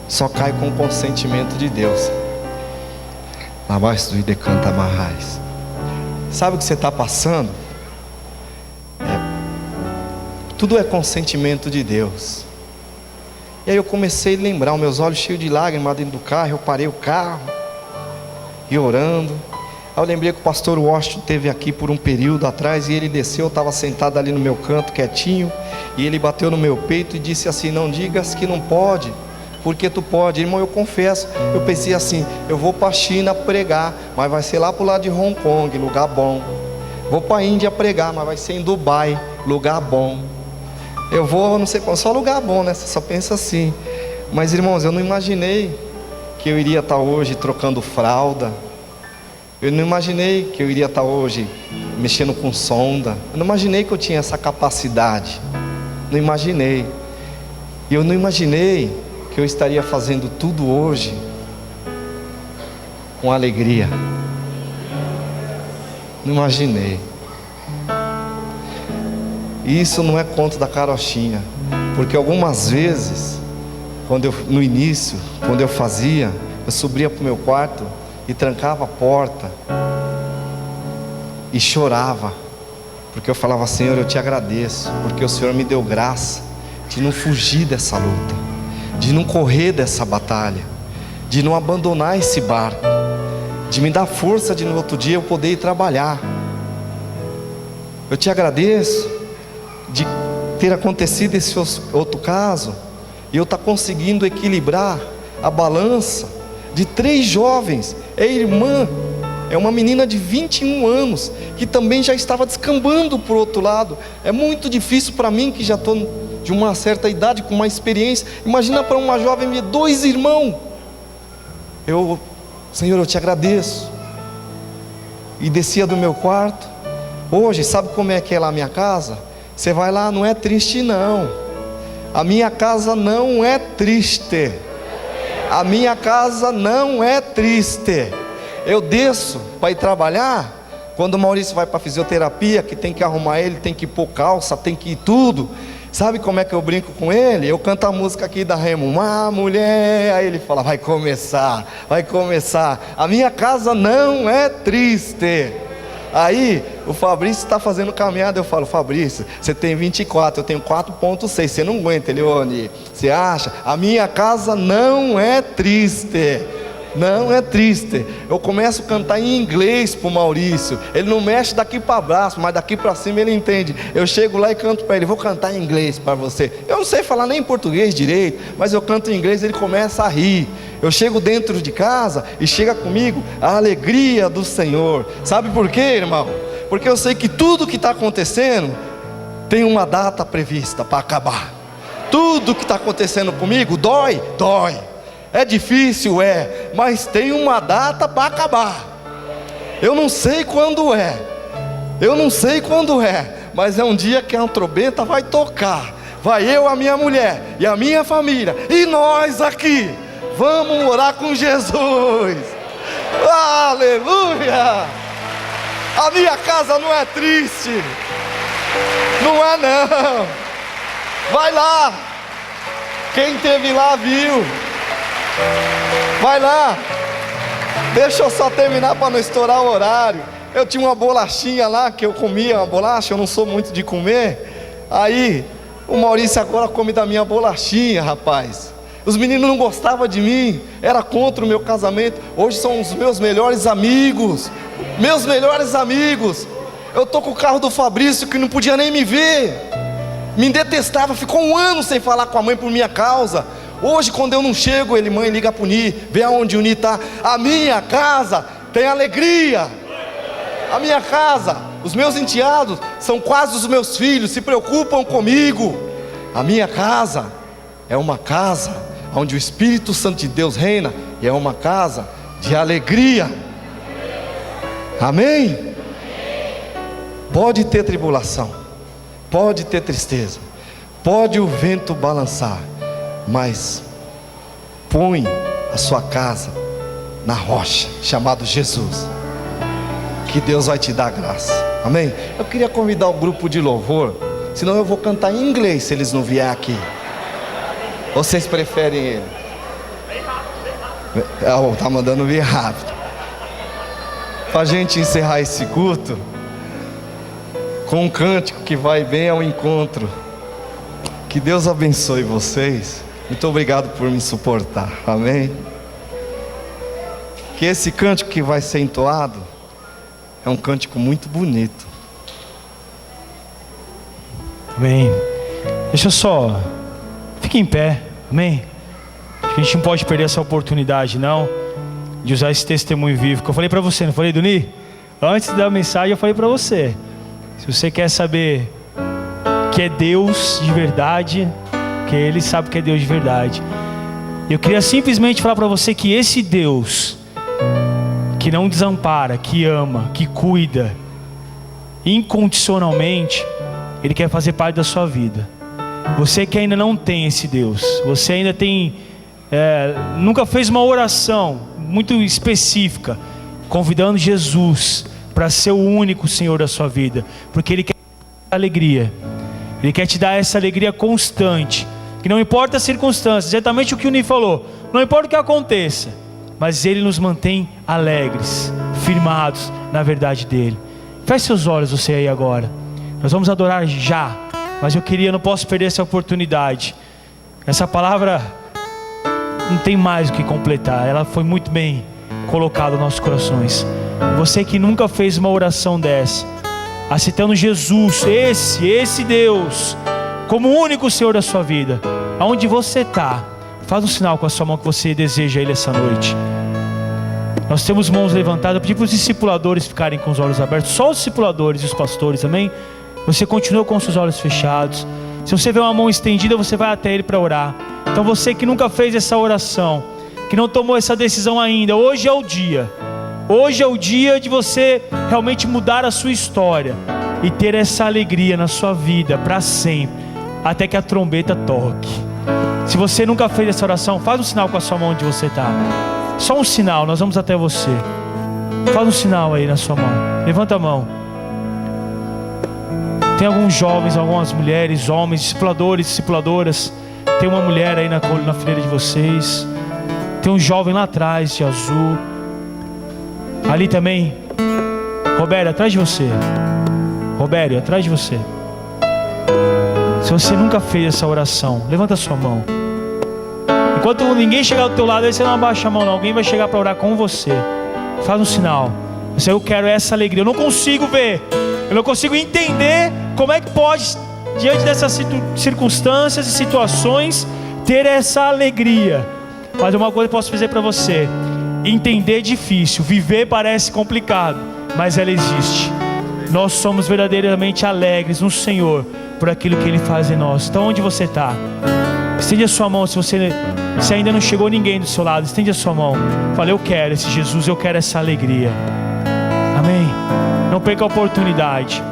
Speaker 4: só cai com o consentimento de Deus. Abaixo do Idecanta Marrais. Sabe o que você está passando? Tudo é consentimento de Deus. E aí eu comecei a lembrar, meus olhos cheios de lágrimas dentro do carro. Eu parei o carro e orando. Aí eu lembrei que o pastor Washington esteve aqui por um período atrás, e ele desceu, eu estava sentado ali no meu canto, quietinho, e ele bateu no meu peito e disse assim: não digas que não pode, porque tu pode. Irmão, eu confesso, eu pensei assim: eu vou para a China pregar, mas vai ser lá para o lado de Hong Kong, lugar bom. Vou para a Índia pregar, mas vai ser em Dubai, lugar bom. Eu vou, não sei qual, só lugar bom, né? Você só pensa assim. Mas irmãos, eu não imaginei que eu iria estar hoje trocando fralda. Eu não imaginei que eu iria estar hoje mexendo com sonda. Eu não imaginei que eu tinha essa capacidade. Não imaginei. E eu não imaginei que eu estaria fazendo tudo hoje com alegria. Não imaginei. Isso não é conto da carochinha, porque algumas vezes, no início, quando eu fazia, eu subia para o meu quarto e trancava a porta e chorava, porque eu falava: Senhor, eu te agradeço, porque o Senhor me deu graça de não fugir dessa luta, de não correr dessa batalha, de não abandonar esse barco, de me dar força de no outro dia eu poder ir trabalhar. Eu te agradeço de ter acontecido esse outro caso, e eu estar conseguindo equilibrar a balança de 3 jovens. É irmã, é uma menina de 21 anos, que também já estava descambando para o outro lado. É muito difícil para mim, que já estou de uma certa idade, com uma experiência. Imagina para uma jovem ver 2 irmãos. Senhor, eu te agradeço. E descia do meu quarto. Hoje, sabe como é que é lá a minha casa? Você vai lá, não é triste não. A minha casa não é triste. A minha casa não é triste. Eu desço para ir trabalhar. Quando o Maurício vai para fisioterapia, que tem que arrumar ele, tem que pôr calça, tem que ir tudo. Sabe como é que eu brinco com ele? Eu canto a música aqui da Remo, uma mulher. Aí ele fala: vai começar, vai começar. A minha casa não é triste. Aí o Fabrício está fazendo caminhada. Eu falo: Fabrício, você tem 24, eu tenho 4,6. Você não aguenta, Leone? Você acha? A minha casa não é triste. Não é triste. Eu começo a cantar em inglês para o Maurício. Ele não mexe daqui para baixo, mas daqui para cima ele entende. Eu chego lá e canto para ele: vou cantar em inglês para você. Eu não sei falar nem português direito, mas eu canto em inglês. Ele começa a rir. Eu chego dentro de casa e chega comigo a alegria do Senhor. Sabe por quê, irmão? Porque eu sei que tudo que está acontecendo tem uma data prevista para acabar. Tudo que está acontecendo comigo dói, dói. É difícil, mas tem uma data para acabar. Eu não sei quando é. Eu não sei quando é, mas é um dia que a trombeta vai tocar. Vai eu, a minha mulher e a minha família, e nós aqui vamos morar com Jesus. Aleluia! A minha casa não é triste. Não é não. Vai lá. Quem esteve lá viu. Vai lá. Deixa eu só terminar para não estourar o horário. Eu tinha uma bolachinha lá que eu comia, uma bolacha. Eu não sou muito de comer. Aí o Maurício agora come da minha bolachinha, rapaz. Os meninos não gostavam de mim, era contra o meu casamento. Hoje são os meus melhores amigos. Meus melhores amigos. Eu tô com o carro do Fabrício, que não podia nem me ver, me detestava, ficou 1 ano sem falar com a mãe por minha causa. Hoje, quando eu não chego, ele: mãe, liga para o Ni, vê aonde o Ni está. A minha casa tem alegria. A minha casa, os meus enteados são quase os meus filhos, se preocupam comigo. A minha casa é uma casa onde o Espírito Santo de Deus reina, e é uma casa de alegria. Amém? Pode ter tribulação, pode ter tristeza, pode o vento balançar, mas põe a sua casa na rocha, chamado Jesus, que Deus vai te dar graça. Amém? Eu queria convidar o grupo de louvor, senão eu vou cantar em inglês se eles não vierem aqui. Ou vocês preferem ele? Tá mandando vir rápido. Para a gente encerrar esse culto com um cântico que vai bem ao encontro. Que Deus abençoe vocês. Muito obrigado por me suportar. Amém? Que esse cântico que vai ser entoado É um cântico muito bonito.
Speaker 3: Amém. Deixa eu só. Fique em pé. Amém. A gente não pode perder essa oportunidade, não, de usar esse testemunho vivo. Que eu falei para você, não falei, Duni? Antes da mensagem eu falei para você. Se você quer saber que é Deus de verdade, que Ele sabe que é Deus de verdade. Eu queria simplesmente falar para você que esse Deus, que não desampara, que ama, que cuida, incondicionalmente, Ele quer fazer parte da sua vida. Você que ainda não tem esse Deus, você ainda tem, nunca fez uma oração muito específica, convidando Jesus para ser o único Senhor da sua vida, porque Ele quer te dar alegria, Ele quer te dar essa alegria constante, que não importa as circunstâncias, exatamente o que o Ni falou, não importa o que aconteça, mas Ele nos mantém alegres, firmados na verdade dEle. Feche seus olhos você aí agora, nós vamos adorar já, mas eu não posso perder essa oportunidade. Essa palavra não tem mais o que completar, ela foi muito bem colocada nos nossos corações. Você que nunca fez uma oração dessa, aceitando Jesus, esse Deus, como o único Senhor da sua vida, aonde você está, faz um sinal com a sua mão que você deseja Ele essa noite. Nós temos mãos levantadas. Eu pedi para os discipuladores ficarem com os olhos abertos, só os discipuladores e os pastores, amém? Você continua com os seus olhos fechados. Se você vê uma mão estendida, você vai até Ele para orar. Então você que nunca fez essa oração, que não tomou essa decisão ainda, hoje é o dia. Hoje é o dia de você realmente mudar a sua história e ter essa alegria na sua vida para sempre, até que a trombeta toque. Se você nunca fez essa oração, faz um sinal com a sua mão onde você está. Só um sinal, nós vamos até você. Faz um sinal aí na sua mão. Levanta a mão. Tem alguns jovens, algumas mulheres, homens, discipuladores, discipuladoras. Tem uma mulher aí na fileira de vocês. Tem um jovem lá atrás de azul. Ali também. Robério, atrás de você. Robério, atrás de você. Se você nunca fez essa oração, levanta a sua mão. Enquanto ninguém chegar do teu lado, aí você não abaixa a mão não. Alguém vai chegar para orar com você. Faz um sinal. Eu quero essa alegria. Eu não consigo ver, eu não consigo entender como é que pode, diante dessas circunstâncias e situações, ter essa alegria. Mas uma coisa eu posso dizer para você: entender é difícil, viver parece complicado, mas ela existe. Nós somos verdadeiramente alegres no Senhor por aquilo que Ele faz em nós. Então onde você está? Estende a sua mão. Se ainda não chegou ninguém do seu lado, estende a sua mão. Fala: eu quero esse Jesus, eu quero essa alegria. Amém. Não perca a oportunidade.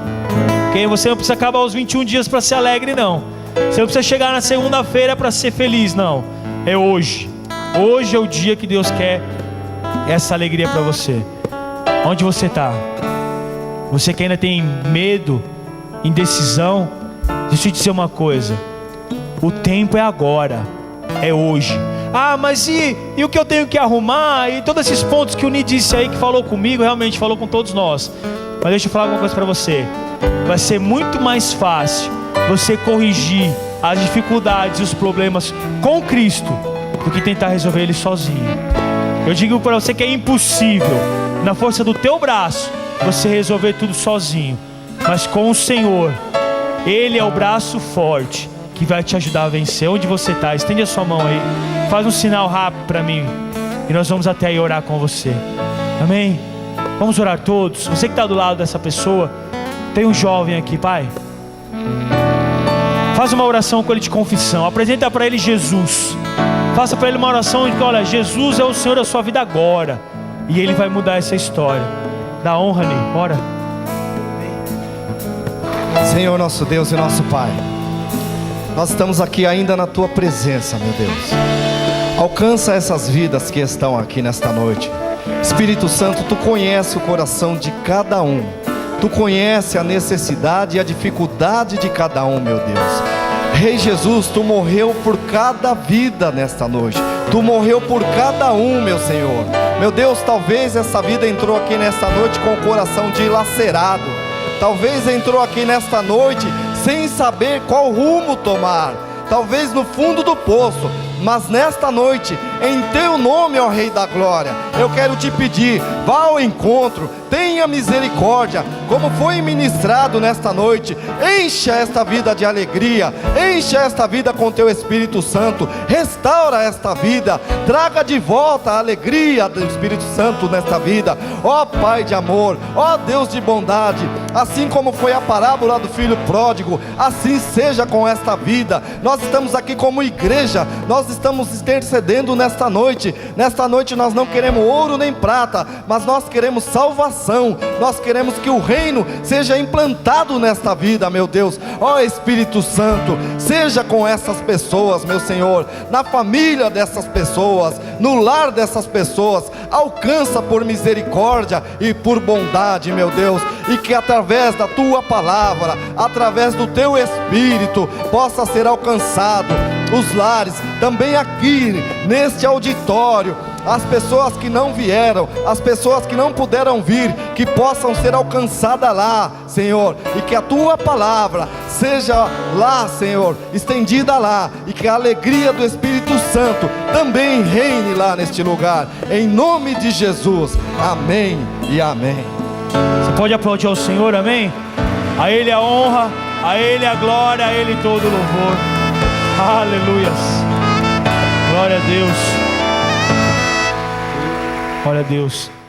Speaker 3: Okay? Você não precisa acabar os 21 dias para ser alegre, não. Você não precisa chegar na segunda-feira para ser feliz, não. É hoje. Hoje é o dia que Deus quer essa alegria para você. Onde você está? Você que ainda tem medo, indecisão, deixa eu te dizer uma coisa: o tempo é agora, é hoje. Ah, mas e o que eu tenho que arrumar? E todos esses pontos que o Ni disse aí, que falou comigo, realmente falou com todos nós. Mas deixa eu falar alguma coisa para você. Vai ser muito mais fácil você corrigir as dificuldades e os problemas com Cristo do que tentar resolver eles sozinho. Eu digo para você que é impossível, na força do teu braço, você resolver tudo sozinho. Mas com o Senhor, Ele é o braço forte que vai te ajudar a vencer. Onde você está? Estende a sua mão aí. Faz um sinal rápido para mim. E nós vamos até aí orar com você. Amém? Vamos orar todos. Você que está do lado dessa pessoa, tem um jovem aqui, pai. Faz uma oração com ele de confissão. Apresenta para ele Jesus. Faça para ele uma oração de que, olha, Jesus é o Senhor da sua vida agora. E Ele vai mudar essa história. Dá honra, Ni. Ora.
Speaker 4: Senhor nosso Deus e nosso Pai, nós estamos aqui ainda na Tua presença, meu Deus. Alcança essas vidas que estão aqui nesta noite. Espírito Santo, Tu conhece o coração de cada um. Tu conhece a necessidade e a dificuldade de cada um, meu Deus. Rei Jesus, Tu morreu por cada vida nesta noite. Tu morreu por cada um, meu Senhor. Meu Deus, talvez essa vida entrou aqui nesta noite com o coração dilacerado. Talvez entrou aqui nesta noite sem saber qual rumo tomar. Talvez no fundo do poço. Mas nesta noite em teu nome, ó Rei da Glória. Eu quero te pedir, vá ao encontro, tenha misericórdia, como foi ministrado nesta noite. Encha esta vida de alegria, encha esta vida com teu Espírito Santo, restaura esta vida, traga de volta a alegria do Espírito Santo nesta vida, ó Pai de amor, ó Deus de bondade. Assim como foi a parábola do filho pródigo, assim seja com esta vida. Nós estamos aqui como igreja, nós estamos intercedendo nesta noite. Nesta noite nós não queremos ouro nem prata, mas nós queremos salvação, nós queremos que o reino seja implantado nesta vida, meu Deus. Ó Espírito Santo, seja com essas pessoas, meu Senhor, na família dessas pessoas, no lar dessas pessoas. Alcança por misericórdia e por bondade, meu Deus, e que através da tua palavra, através do teu Espírito, possa ser alcançado os lares, também aqui neste auditório, as pessoas que não vieram, as pessoas que não puderam vir, que possam ser alcançadas lá, Senhor, e que a tua palavra seja lá, Senhor, estendida lá, e que a alegria do Espírito Santo também reine lá neste lugar, em nome de Jesus, amém e amém.
Speaker 3: Você pode aplaudir ao Senhor, amém? A Ele a honra, a Ele a glória, a Ele todo o louvor. Aleluias. Glória a Deus. Glória a Deus.